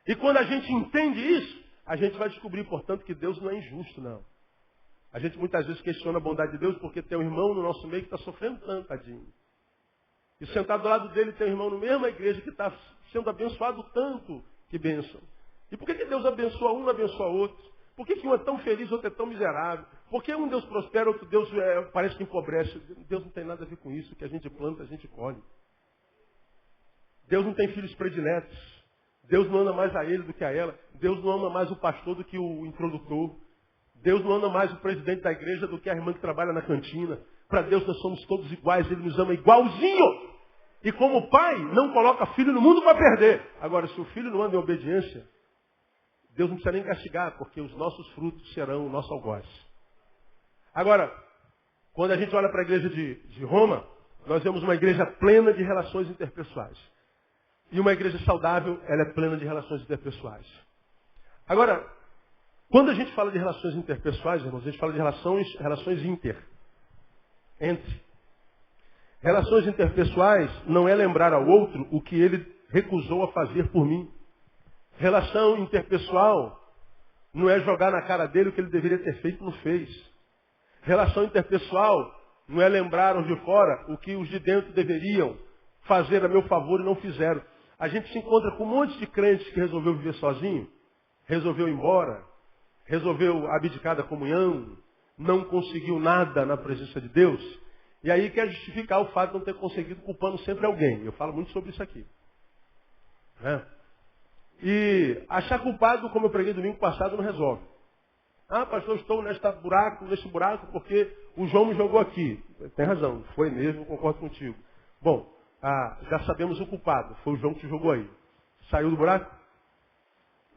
E quando a gente entende isso, a gente vai descobrir, portanto, que Deus não é injusto, não. A gente muitas vezes questiona a bondade de Deus porque tem um irmão no nosso meio que está sofrendo tanto, tadinho. E sentado do lado dele tem um irmão na mesma igreja que está sendo abençoado tanto, que bênção. E por que Deus abençoa um e não abençoa outro? Por que um é tão feliz, outro é tão miserável? Por que um Deus prospera, outro Deus parece que empobrece? Deus não tem nada a ver com isso. O que a gente planta, a gente colhe. Deus não tem filhos prediletos. Deus não ama mais a ele do que a ela. Deus não ama mais o pastor do que o introdutor. Deus não ama mais o presidente da igreja do que a irmã que trabalha na cantina. Para Deus nós somos todos iguais. Ele nos ama igualzinho. E como pai, não coloca filho no mundo para perder. Agora, se o filho não anda em obediência, Deus não precisa nem castigar, porque os nossos frutos serão o nosso algoz. Agora, quando a gente olha para a igreja de Roma, nós vemos uma igreja plena de relações interpessoais. E uma igreja saudável, ela é plena de relações interpessoais. Agora, quando a gente fala de relações interpessoais, irmãos, a gente fala de relações entre. Relações interpessoais não é lembrar ao outro o que ele recusou a fazer por mim. Relação interpessoal não é jogar na cara dele o que ele deveria ter feito e não fez. Relação interpessoal não é lembrar os de fora o que os de dentro deveriam fazer a meu favor e não fizeram. A gente se encontra com um monte de crentes que resolveu viver sozinho, resolveu ir embora, resolveu abdicar da comunhão, não conseguiu nada na presença de Deus, e aí quer justificar o fato de não ter conseguido culpando sempre alguém. Eu falo muito sobre isso aqui. E achar culpado, como eu preguei domingo passado, não resolve. Ah, pastor, estou nesse buraco, porque o João me jogou aqui. Tem razão, foi mesmo, concordo contigo. Bom, já sabemos o culpado, foi o João que te jogou aí. Saiu do buraco?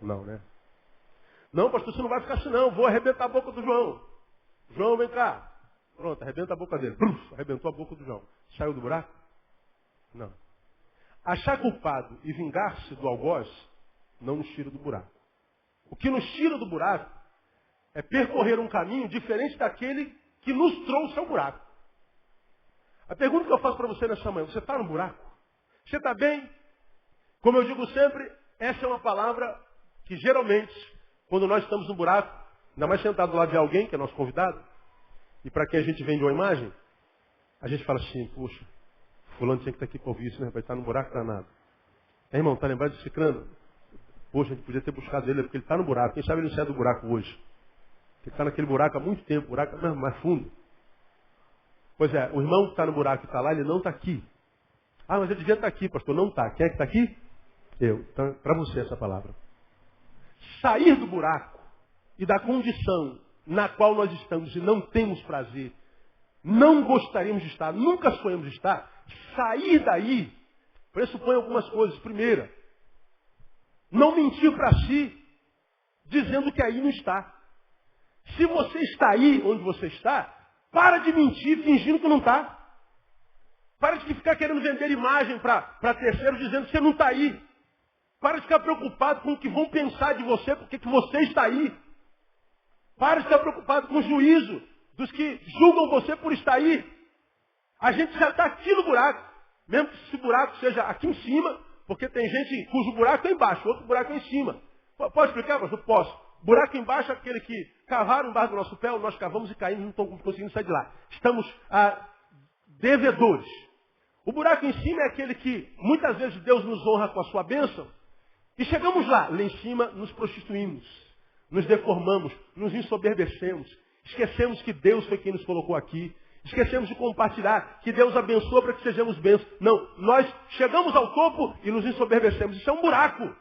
Não, né? Não, pastor, você não vai ficar assim não, vou arrebentar a boca do João. João, vem cá. Pronto, arrebenta a boca dele. Arrebentou a boca do João. Saiu do buraco? Não. Achar culpado e vingar-se do algoz não nos tira do buraco. O que nos tira do buraco é percorrer um caminho diferente daquele que nos trouxe ao buraco. A pergunta que eu faço para você nessa manhã, você está no buraco? Você está bem? Como eu digo sempre, essa é uma palavra que geralmente, quando nós estamos no buraco, ainda mais sentado do lado de alguém, que é nosso convidado, e para quem a gente vende uma imagem, a gente fala assim, poxa, fulano tinha que estar aqui para ouvir isso, né? Vai estar no buraco danado. Irmão, está lembrado de Cicrano? Poxa, a gente podia ter buscado ele, porque ele está no buraco. Quem sabe ele não sai do buraco hoje? Ele está naquele buraco há muito tempo, buraco mais fundo. Pois é, o irmão que está no buraco e está lá, ele não está aqui. Ah, mas ele devia estar aqui, pastor. Não está. Quem é que está aqui? Eu. Então, para você essa palavra. Sair do buraco e da condição na qual nós estamos e não temos prazer, não gostaríamos de estar, nunca sonhamos de estar, sair daí pressupõe algumas coisas. Primeira, não mentir para si, dizendo que aí não está. Se você está aí onde você está, para de mentir fingindo que não está. Para de ficar querendo vender imagem para terceiros dizendo que você não está aí. Para de ficar preocupado com o que vão pensar de você, porque que você está aí. Para de ficar preocupado com o juízo dos que julgam você por estar aí. A gente já está aqui no buraco. Mesmo que esse buraco seja aqui em cima, porque tem gente cujo buraco é embaixo, outro buraco é em cima. Pode explicar, pastor? Posso. Buraco embaixo é aquele que cavaram embaixo do nosso pé, nós cavamos e caímos, não estamos conseguindo sair de lá. Estamos devedores. O buraco em cima é aquele que muitas vezes Deus nos honra com a sua bênção. E chegamos lá em cima nos prostituímos, nos deformamos, nos ensoberbecemos, esquecemos que Deus foi quem nos colocou aqui, esquecemos de compartilhar, que Deus abençoa para que sejamos bênçãos. Não, nós chegamos ao topo e nos ensoberbecemos. Isso é um buraco.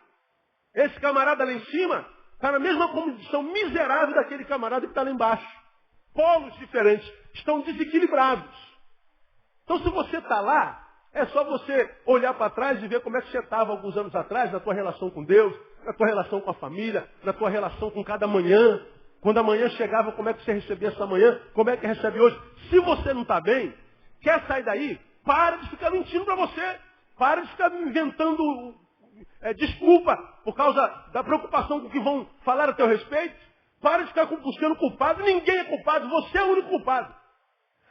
Esse camarada lá em cima está na mesma condição miserável daquele camarada que está lá embaixo. Polos diferentes, estão desequilibrados. Então se você está lá, é só você olhar para trás e ver como é que você estava alguns anos atrás, na tua relação com Deus, na tua relação com a família, na tua relação com cada manhã. Quando a manhã chegava, como é que você recebia essa manhã? Como é que recebe hoje? Se você não está bem, quer sair daí? Para de ficar mentindo para você. Para de ficar inventando desculpa por causa da preocupação com o que vão falar a teu respeito. Para de ficar buscando culpado. Ninguém é culpado, você é o único culpado.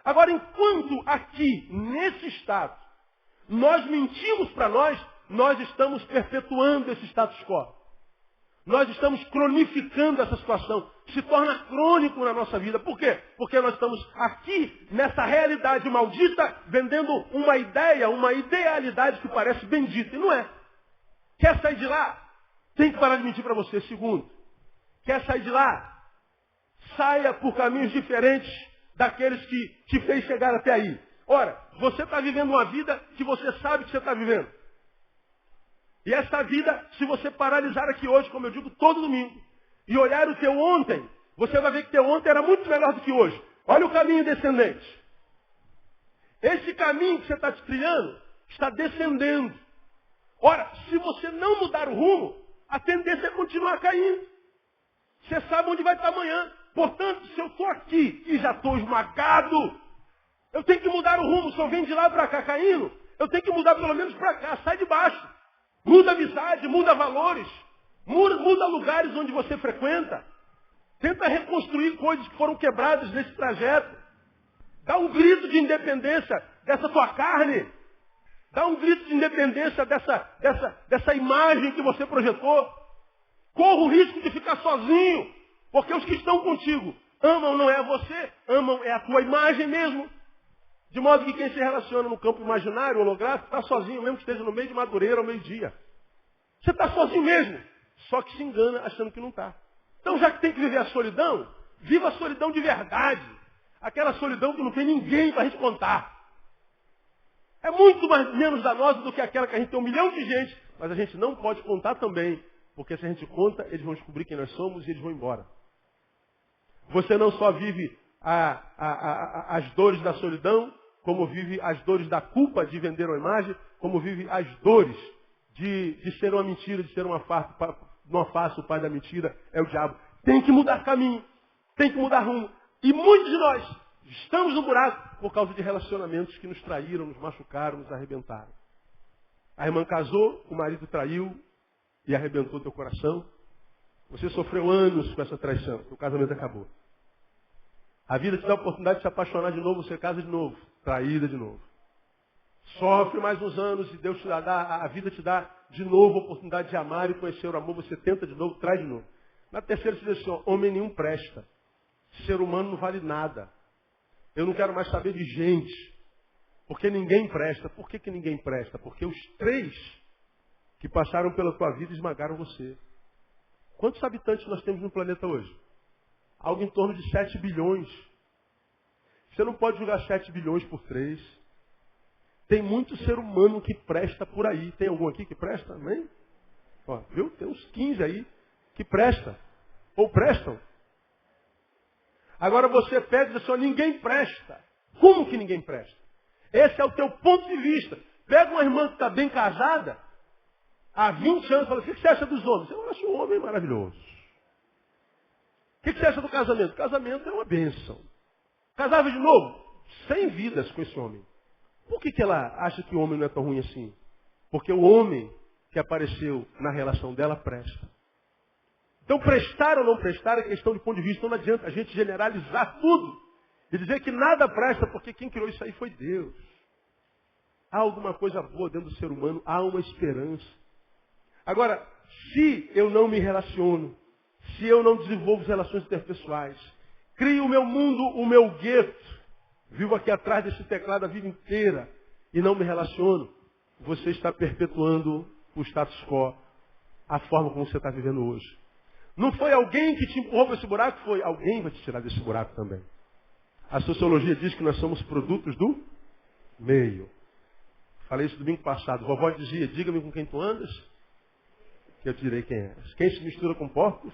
Agora, enquanto aqui, nesse estado, nós mentimos para nós estamos perpetuando esse status quo. Nós estamos cronificando essa situação. Se torna crônico na nossa vida. Por quê? Porque nós estamos aqui, nessa realidade maldita, vendendo uma ideia, uma idealidade que parece bendita. E não é. Quer sair de lá? Tem que parar de mentir para você. Segundo, quer sair de lá? Saia por caminhos diferentes daqueles que te fez chegar até aí. Ora, você está vivendo uma vida que você sabe que você está vivendo. E essa vida, se você paralisar aqui hoje, como eu digo, todo domingo, e olhar o teu ontem, você vai ver que teu ontem era muito melhor do que hoje. Olha o caminho descendente. Esse caminho que você está trilhando está descendendo. Ora, se você não mudar o rumo, a tendência é continuar caindo. Você sabe onde vai estar amanhã. Portanto, se eu estou aqui e já estou esmagado, eu tenho que mudar o rumo. Se eu venho de lá para cá caindo, eu tenho que mudar pelo menos para cá. Sai de baixo. Muda amizade, muda valores. Muda lugares onde você frequenta. Tenta reconstruir coisas que foram quebradas nesse trajeto. Dá um grito de independência dessa tua carne. Dá um grito de independência dessa imagem que você projetou. Corra o risco de ficar sozinho. Porque os que estão contigo amam não é você, amam é a tua imagem mesmo. De modo que quem se relaciona no campo imaginário, holográfico, está sozinho, mesmo que esteja no meio de Madureira ao meio-dia. Você está sozinho mesmo. Só que se engana achando que não está. Então, já que tem que viver a solidão, viva a solidão de verdade. Aquela solidão que não tem ninguém para a gente contar. É muito menos danosa do que aquela que a gente tem 1 milhão de gente, mas a gente não pode contar também. Porque se a gente conta, eles vão descobrir quem nós somos e eles vão embora. Você não só vive as dores da solidão, como vive as dores da culpa de vender uma imagem, como vive as dores de ser uma mentira, de ser uma farsa, o pai da mentira é o diabo. Tem que mudar caminho, tem que mudar rumo. E muitos de nós estamos no buraco por causa de relacionamentos que nos traíram, nos machucaram, nos arrebentaram. A irmã casou, o marido traiu e arrebentou teu coração. Você sofreu anos com essa traição, o casamento acabou. A vida te dá a oportunidade de se apaixonar de novo, você casa de novo, traída de novo. Sofre mais uns anos e Deus te dá, a vida te dá de novo a oportunidade de amar e conhecer o amor, você tenta de novo, traz de novo. Na terceira você diz assim, homem nenhum presta. Ser humano não vale nada. Eu não quero mais saber de gente. Porque ninguém presta. Por que ninguém presta? Porque os 3 que passaram pela tua vida esmagaram você. Quantos habitantes nós temos no planeta hoje? Algo em torno de 7 bilhões. Você não pode julgar 7 bilhões por 3. Tem muito ser humano que presta por aí. Tem algum aqui que presta? Amém? Ó, viu? Tem uns 15 aí que presta. Ou prestam. Agora você pega e diz assim, ninguém presta. Como que ninguém presta? Esse é o teu ponto de vista. Pega uma irmã que está bem casada, há 20 anos, e fala, o que você acha dos homens? Eu acho um homem maravilhoso. O que você acha do casamento? O casamento é uma bênção. Casava de novo? 100 vidas com esse homem. Por que ela acha que o homem não é tão ruim assim? Porque o homem que apareceu na relação dela presta. Então, prestar ou não prestar é questão de ponto de vista. Então, não adianta a gente generalizar tudo e dizer que nada presta, porque quem criou isso aí foi Deus. Há alguma coisa boa dentro do ser humano, há uma esperança. Agora, se eu não me relaciono, se eu não desenvolvo as relações interpessoais, crio o meu mundo, o meu gueto, vivo aqui atrás desse teclado a vida inteira e não me relaciono, você está perpetuando o status quo, a forma como você está vivendo hoje. Não foi alguém que te empurrou para esse buraco, foi alguém que vai te tirar desse buraco também. A sociologia diz que nós somos produtos do meio. Falei isso domingo passado. Vovó dizia, diga-me com quem tu andas, que eu direi quem és. Quem se mistura com porcos?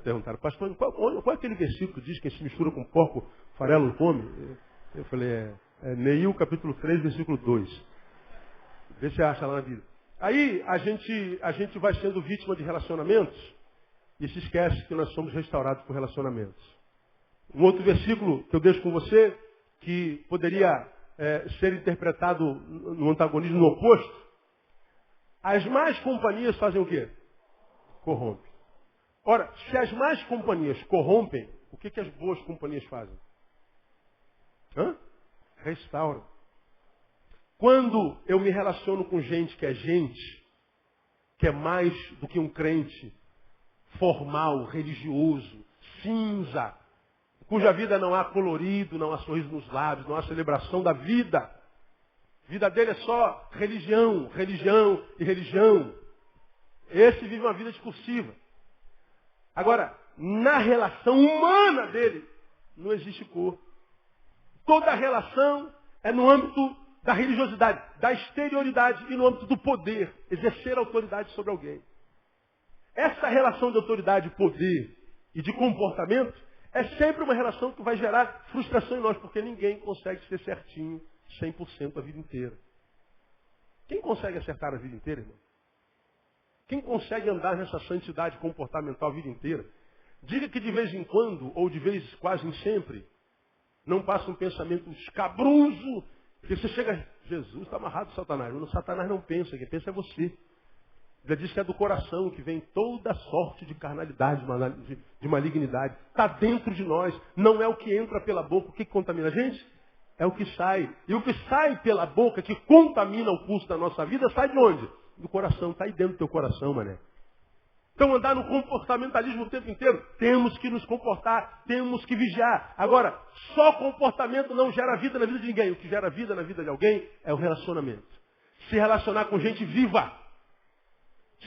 Perguntaram, pastor, qual é aquele versículo que diz que quem se mistura com porco, farelo não come? Eu falei, é Neil capítulo 3, versículo 2. Vê se você acha lá na Bíblia. Aí a gente vai sendo vítima de relacionamentos e se esquece que nós somos restaurados por relacionamentos. Um outro versículo que eu deixo com você, que poderia ser interpretado no antagonismo, no oposto. As más companhias fazem o quê? Corrompem. Ora, se as más companhias corrompem, o que as boas companhias fazem? Restauram. Quando eu me relaciono com gente, que é mais do que um crente, formal, religioso, cinza, cuja vida não há colorido, não há sorriso nos lábios, não há celebração da vida. A vida dele é só religião, religião e religião. Esse vive uma vida discursiva. Agora, na relação humana dele, não existe cor. Toda relação é no âmbito da religiosidade, da exterioridade e no âmbito do poder, exercer autoridade sobre alguém. Essa relação de autoridade, poder e de comportamento é sempre uma relação que vai gerar frustração em nós, porque ninguém consegue ser certinho 100% a vida inteira. Quem consegue acertar a vida inteira, irmão? Quem consegue andar nessa santidade comportamental a vida inteira? Diga que de vez em quando, ou de vez quase sempre, não passa um pensamento escabroso, que você chega, Jesus está amarrado ao Satanás. O Satanás não pensa, quem pensa é você. Ele diz que é do coração que vem toda sorte de carnalidade, de malignidade. Está dentro de nós. Não é o que entra pela boca. O que contamina a gente? É o que sai. E o que sai pela boca, que contamina o curso da nossa vida, sai de onde? Do coração. Está aí dentro do teu coração, mané. Então andar no comportamentalismo o tempo inteiro. Temos que nos comportar, temos que vigiar. Agora, só comportamento não gera vida na vida de ninguém. O que gera vida na vida de alguém é o relacionamento. Se relacionar com gente viva.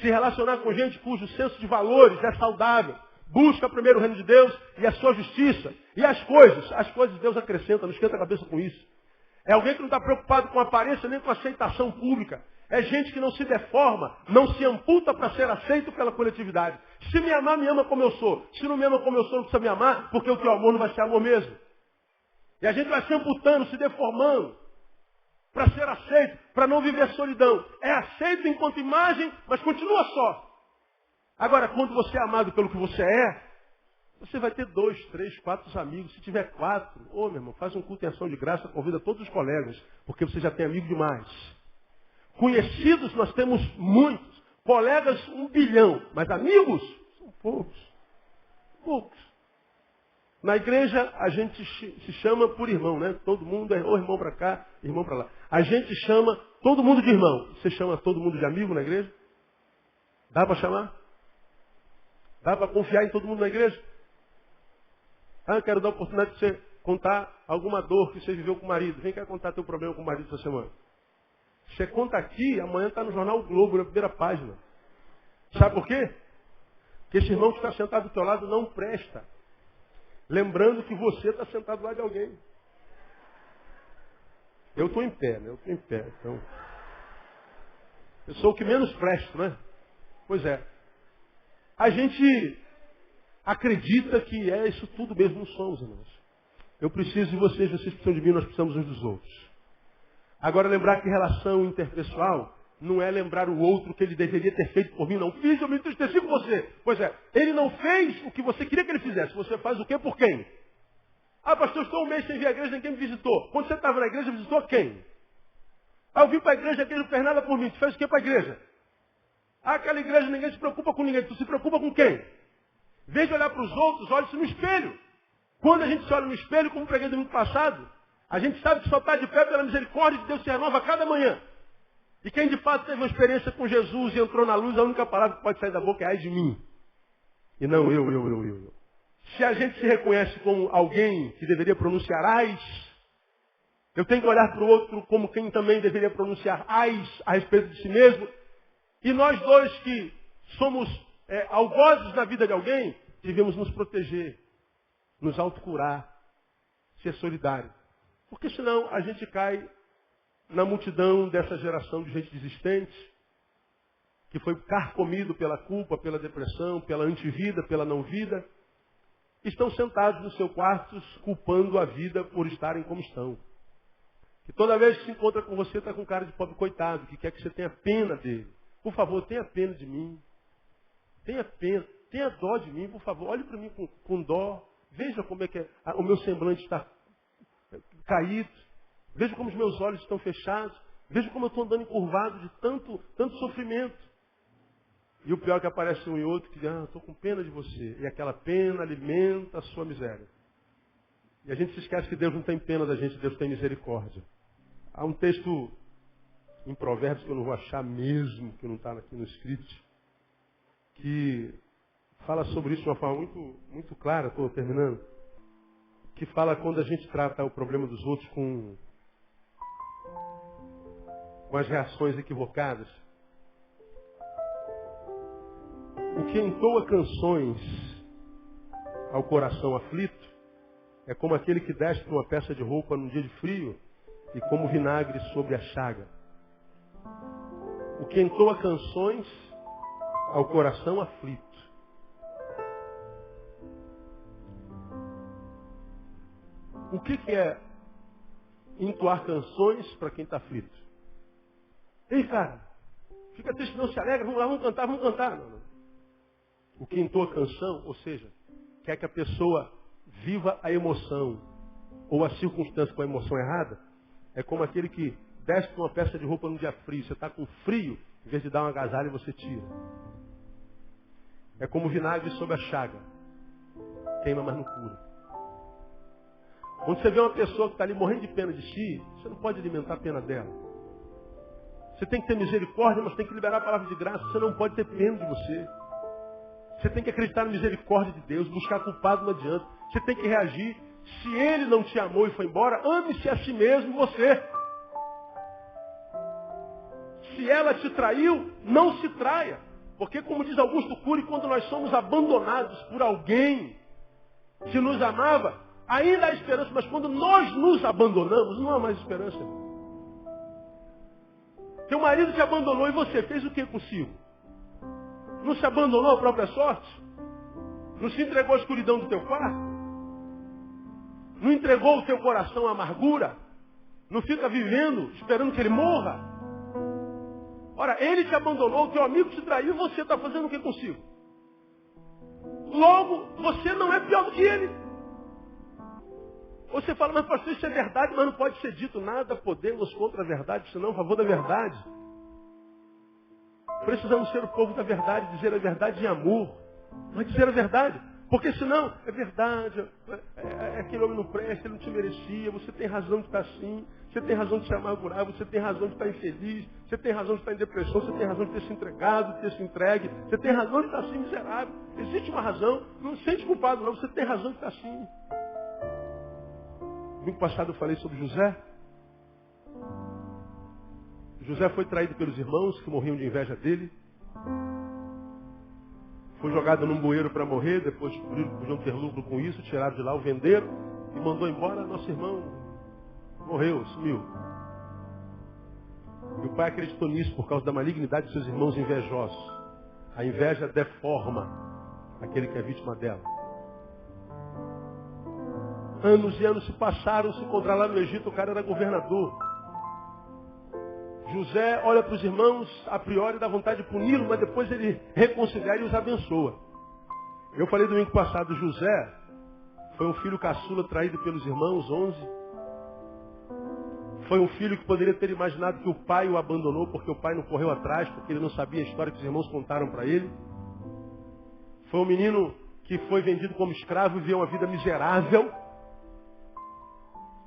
Se relacionar com gente cujo senso de valores é saudável. Busca primeiro o reino de Deus e a sua justiça. E as coisas Deus acrescenta, não esquenta a cabeça com isso. É alguém que não está preocupado com aparência nem com aceitação pública. É gente que não se deforma, não se amputa para ser aceito pela coletividade. Se me amar, me ama como eu sou. Se não me ama como eu sou, não precisa me amar, porque o teu amor não vai ser amor mesmo. E a gente vai se amputando, se deformando, para ser aceito, para não viver solidão. É aceito enquanto imagem, mas continua só. Agora, quando você é amado pelo que você é, você vai ter 2, 3, 4 amigos. Se tiver 4, meu irmão, faz um culto em ação de graça, convida todos os colegas, porque você já tem amigo demais. Conhecidos nós temos muitos, colegas 1 bilhão, mas amigos são poucos. Poucos. Na igreja a gente se chama por irmão, né? Todo mundo é ou irmão para cá, irmão para lá. A gente chama todo mundo de irmão. Você chama todo mundo de amigo na igreja? Dá para chamar? Dá para confiar em todo mundo na igreja? Quero dar a oportunidade de você contar alguma dor que você viveu com o marido. Vem cá contar teu problema com o marido essa semana. Você conta aqui, amanhã está no jornal o Globo, na primeira página. Sabe por quê? Porque esse irmão que está sentado do teu lado não presta. Lembrando que você está sentado lá de alguém. Eu estou em pé, né? Eu estou em pé. Então, eu sou o que menos presto, né? Pois é. A gente acredita que é isso tudo mesmo, não somos, irmãos. Eu preciso de vocês precisam de mim, nós precisamos uns dos outros. Agora, lembrar que relação interpessoal não é lembrar o outro que ele deveria ter feito por mim, não. Fiz, eu me entristeci com você. Pois é, ele não fez o que você queria que ele fizesse. Você faz o quê por quem? Pastor, eu estou 1 mês sem vir à igreja, ninguém me visitou. Quando você estava na igreja, visitou quem? Eu vim para a igreja não fez nada por mim. Você fez o quê para a igreja? Aquela igreja ninguém se preocupa com ninguém. Tu se preocupa com quem? Em vez de olhar para os outros, olhe-se no espelho. Quando a gente se olha no espelho, como preguei domingo passado, a gente sabe que só está de pé pela misericórdia de Deus se renova a cada manhã. E quem de fato teve uma experiência com Jesus e entrou na luz, a única palavra que pode sair da boca é ai de mim. E não eu. Se a gente se reconhece como alguém que deveria pronunciar ais, eu tenho que olhar para o outro como quem também deveria pronunciar ais a respeito de si mesmo. E nós dois que somos algozes na vida de alguém, devemos nos proteger, nos autocurar, ser solidário. Porque senão a gente cai na multidão dessa geração de gente desistente, que foi carcomido pela culpa, pela depressão, pela antivida, pela não-vida, estão sentados nos seus quartos culpando a vida por estarem como estão. Que toda vez que se encontra com você está com cara de pobre coitado, que quer que você tenha pena dele. Por favor, tenha pena de mim. Tenha pena, tenha dó de mim, por favor. Olhe para mim com dó. Veja como é que o meu semblante está caído. Veja como os meus olhos estão fechados. Veja como eu estou andando encurvado de tanto sofrimento. E o pior é que aparece um e outro que diz, estou com pena de você. E aquela pena alimenta a sua miséria. E a gente se esquece que Deus não tem pena da gente, Deus tem misericórdia. Há um texto em Provérbios que eu não vou achar mesmo, que não está aqui no script, que fala sobre isso de uma forma muito clara, estou terminando, que fala quando a gente trata o problema dos outros com as reações equivocadas. O que entoa canções ao coração aflito é como aquele que despe uma peça de roupa num dia de frio e como vinagre sobre a chaga. O que entoa canções ao coração aflito. O que é entoar canções para quem está aflito? Ei, cara, fica triste, não se alegra, vamos lá, vamos cantar. Não. O que entoa canção, ou seja, quer que a pessoa viva a emoção ou a circunstância com a emoção errada, é como aquele que desce uma peça de roupa num dia frio. Você está com frio, em vez de dar uma agasalho, você tira. É como vinagre sobre a chaga. Queima, mas não cura. Quando você vê uma pessoa que está ali morrendo de pena de si, você não pode alimentar a pena dela. Você tem que ter misericórdia, mas tem que liberar a palavra de graça. Você não pode ter pena de você. Você tem que acreditar na misericórdia de Deus. Buscar culpado não adianta. Você tem que reagir. Se ele não te amou e foi embora, ame-se a si mesmo, você. Se ela te traiu, não se traia. Porque, como diz Augusto Cury, quando nós somos abandonados por alguém que nos amava, ainda há esperança. Mas quando nós nos abandonamos, não há mais esperança. Teu marido te abandonou e você fez o que consigo? Não se abandonou à própria sorte? Não se entregou à escuridão do teu quarto? Não entregou o teu coração à amargura? Não fica vivendo, esperando que ele morra? Ora, ele te abandonou, o teu amigo te traiu, e você está fazendo o que consigo? Logo, você não é pior do que ele. Você fala, mas pastor, isso é verdade, mas não pode ser dito nada, podemos contra a verdade, senão a favor da verdade. Precisamos ser o povo da verdade, dizer a verdade em amor, mas dizer a verdade. Porque senão, é verdade, aquele homem não presta, ele não te merecia, você tem razão de estar assim, você tem razão de se amargurar, você tem razão de estar infeliz, você tem razão de estar em depressão, você tem razão de ter se entregado, de ter se entregue, você tem razão de estar assim miserável. Existe uma razão, não se sente culpado não, você tem razão de estar assim. Domingo passado eu falei sobre José. José foi traído pelos irmãos que morriam de inveja dele. Foi jogado num bueiro para morrer, depois podiam ter lucro com isso, tiraram de lá, o venderam e mandou embora. Nosso irmão morreu, sumiu. E o pai acreditou nisso por causa da malignidade de seus irmãos invejosos. A inveja deforma aquele que é vítima dela. Anos e anos se passaram, se encontraram lá no Egito, o cara era governador. José olha para os irmãos, a priori dá vontade de puni-lo, mas depois ele reconsidera e os abençoa. Eu falei domingo passado, José foi um filho caçula traído pelos irmãos, 11. Foi um filho que poderia ter imaginado que o pai o abandonou porque o pai não correu atrás, porque ele não sabia a história que os irmãos contaram para ele. Foi um menino que foi vendido como escravo e viveu uma vida miserável.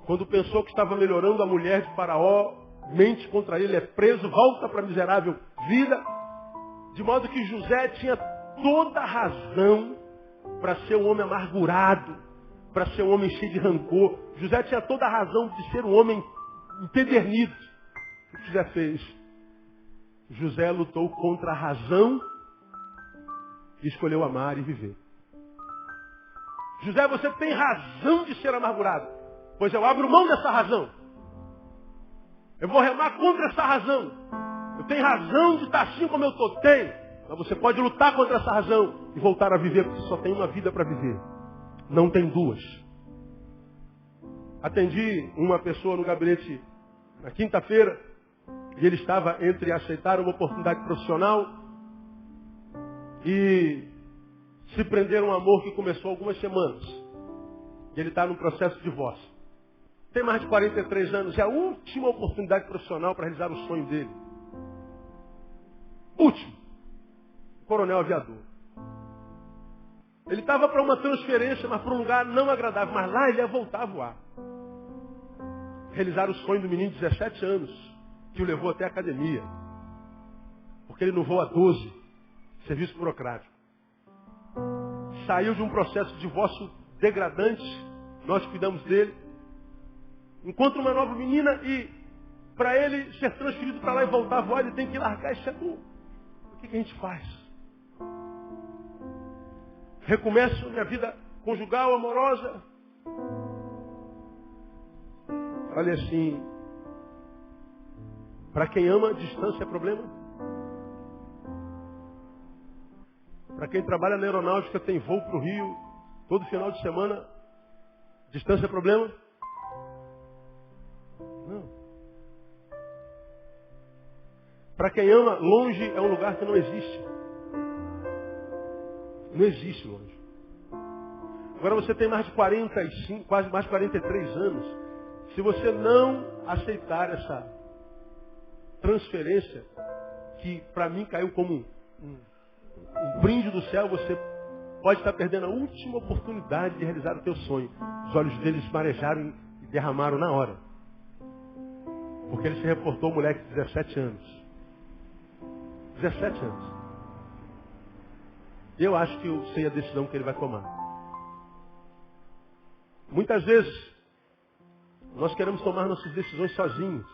Quando pensou que estava melhorando, a mulher de Faraó mente contra ele, é preso, volta para a miserável vida. De modo que José tinha toda a razão para ser um homem amargurado, para ser um homem cheio de rancor. José tinha toda a razão de ser um homem empedernido. O que José fez? José lutou contra a razão e escolheu amar e viver. José, você tem razão de ser amargurado. Pois eu abro mão dessa razão. Eu vou remar contra essa razão. Eu tenho razão de estar assim como eu estou. Tem. Mas você pode lutar contra essa razão e voltar a viver, porque só tem uma vida para viver. Não tem duas. Atendi uma pessoa no gabinete na quinta-feira e ele estava entre aceitar uma oportunidade profissional e se prender um amor que começou há algumas semanas. E ele está num processo de divórcio. Tem mais de 43 anos. É a última oportunidade profissional para realizar o sonho dele. Último. Coronel aviador. Ele estava para uma transferência, mas para um lugar não agradável. Mas lá ele ia voltar a voar. Realizar o sonho do menino de 17 anos, que o levou até a academia. Porque ele não voa 12. Serviço burocrático. Saiu de um processo de divórcio degradante. Nós cuidamos dele. Encontra uma nova menina e para ele ser transferido para lá e voltar a voar, ele tem que largar esse adulto. O que a gente faz? Recomeço minha vida conjugal, amorosa. Olha assim, para quem ama, distância é problema. Para quem trabalha na aeronáutica, tem voo para o Rio, todo final de semana, distância é problema? Não. Para quem ama, longe é um lugar que não existe. Não existe longe. Agora você tem mais de 45, quase mais de 43 anos. Se você não aceitar essa transferência, que para mim caiu como um brinde do céu, você pode estar perdendo a última oportunidade de realizar o teu sonho. Os olhos deles marejaram e derramaram na hora. Porque ele se reportou um moleque de 17 anos. 17 anos. Eu acho que eu sei a decisão que ele vai tomar. Muitas vezes, nós queremos tomar nossas decisões sozinhos.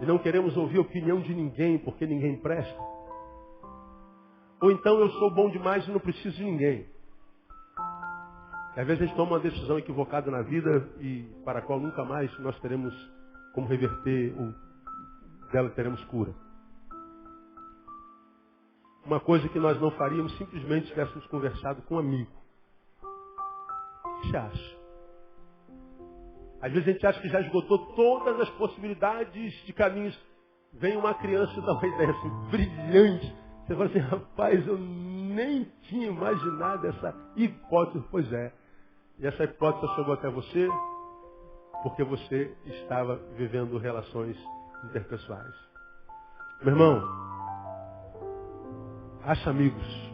E não queremos ouvir a opinião de ninguém, porque ninguém presta. Ou então eu sou bom demais e não preciso de ninguém. E às vezes a gente toma uma decisão equivocada na vida e para a qual nunca mais nós teremos como reverter ou dela teremos cura. Uma coisa que nós não faríamos simplesmente se tivéssemos conversado com um amigo. O que você acha? Às vezes a gente acha que já esgotou todas as possibilidades de caminhos. Vem uma criança e dá uma ideia assim, brilhante. Você fala assim, rapaz, eu nem tinha imaginado essa hipótese. Pois é. E essa hipótese chegou até você porque você estava vivendo relações interpessoais. Meu irmão, acha amigos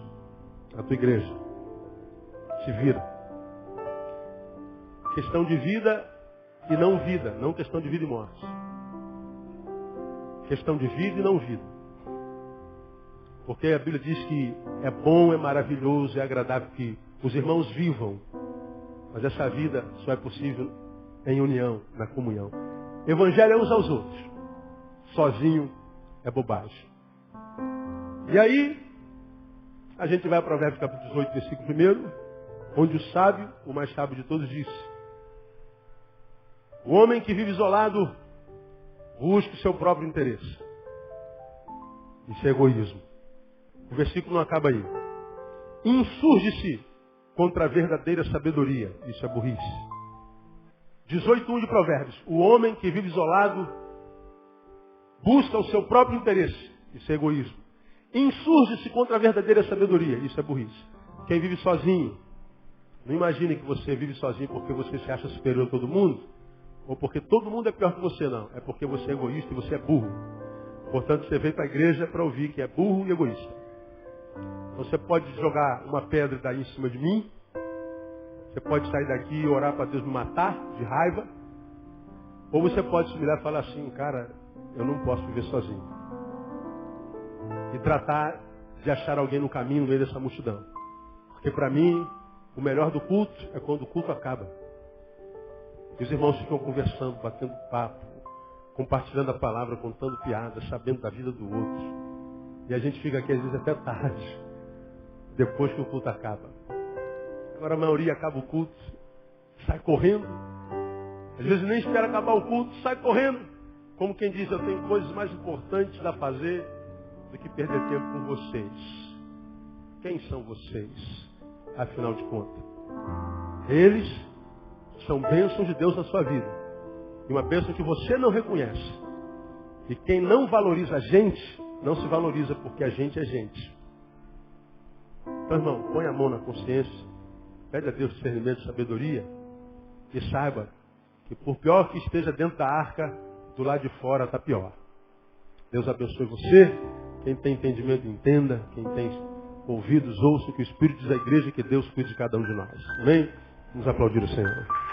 na tua igreja. Se vira. Questão de vida e não vida. Não questão de vida e morte. Questão de vida e não vida. Porque a Bíblia diz que é bom, é maravilhoso, é agradável que os irmãos vivam. Mas essa vida só é possível em união, na comunhão. Evangelho é uns aos outros. Sozinho é bobagem. E aí, a gente vai a Provérbios capítulo 18, versículo 1, onde o sábio, o mais sábio de todos, disse: o homem que vive isolado busca o seu próprio interesse. Isso é egoísmo. O versículo não acaba aí. Insurge-se contra a verdadeira sabedoria. Isso é burrice. 18:1 de Provérbios. O homem que vive isolado busca o seu próprio interesse. Isso é egoísmo. Insurge-se contra a verdadeira sabedoria. Isso é burrice. Quem vive sozinho, não imagine que você vive sozinho porque você se acha superior a todo mundo. ou porque todo mundo é pior que você, não. É porque você é egoísta e você é burro. Portanto, você veio para a igreja para ouvir que é burro e egoísta. Então, você pode jogar uma pedra daí em cima de mim. Você pode sair daqui e orar para Deus me matar de raiva. Ou você pode se virar e falar assim, cara, eu não posso viver sozinho. E tratar de achar alguém no caminho no meio dessa multidão. Porque para mim, o melhor do culto é quando o culto acaba. E os irmãos ficam conversando, batendo papo, compartilhando a palavra, contando piadas, sabendo da vida do outro. E a gente fica aqui às vezes até tarde, depois que o culto acaba. Agora a maioria acaba o culto, sai correndo. Às vezes nem espera acabar o culto, sai correndo. Como quem diz, eu tenho coisas mais importantes a fazer do que perder tempo com vocês. Quem são vocês, afinal de contas? Eles são bênçãos de Deus na sua vida. E uma bênção que você não reconhece. E quem não valoriza a gente, não se valoriza porque a gente é gente. Então, irmão, põe a mão na consciência, pede a Deus discernimento e sabedoria, e saiba que por pior que esteja dentro da arca, do lado de fora está pior. Deus abençoe você. Quem tem entendimento, entenda. Quem tem ouvidos, ouça o que o Espírito diz à igreja, que Deus cuide de cada um de nós. Amém? Vamos aplaudir o Senhor.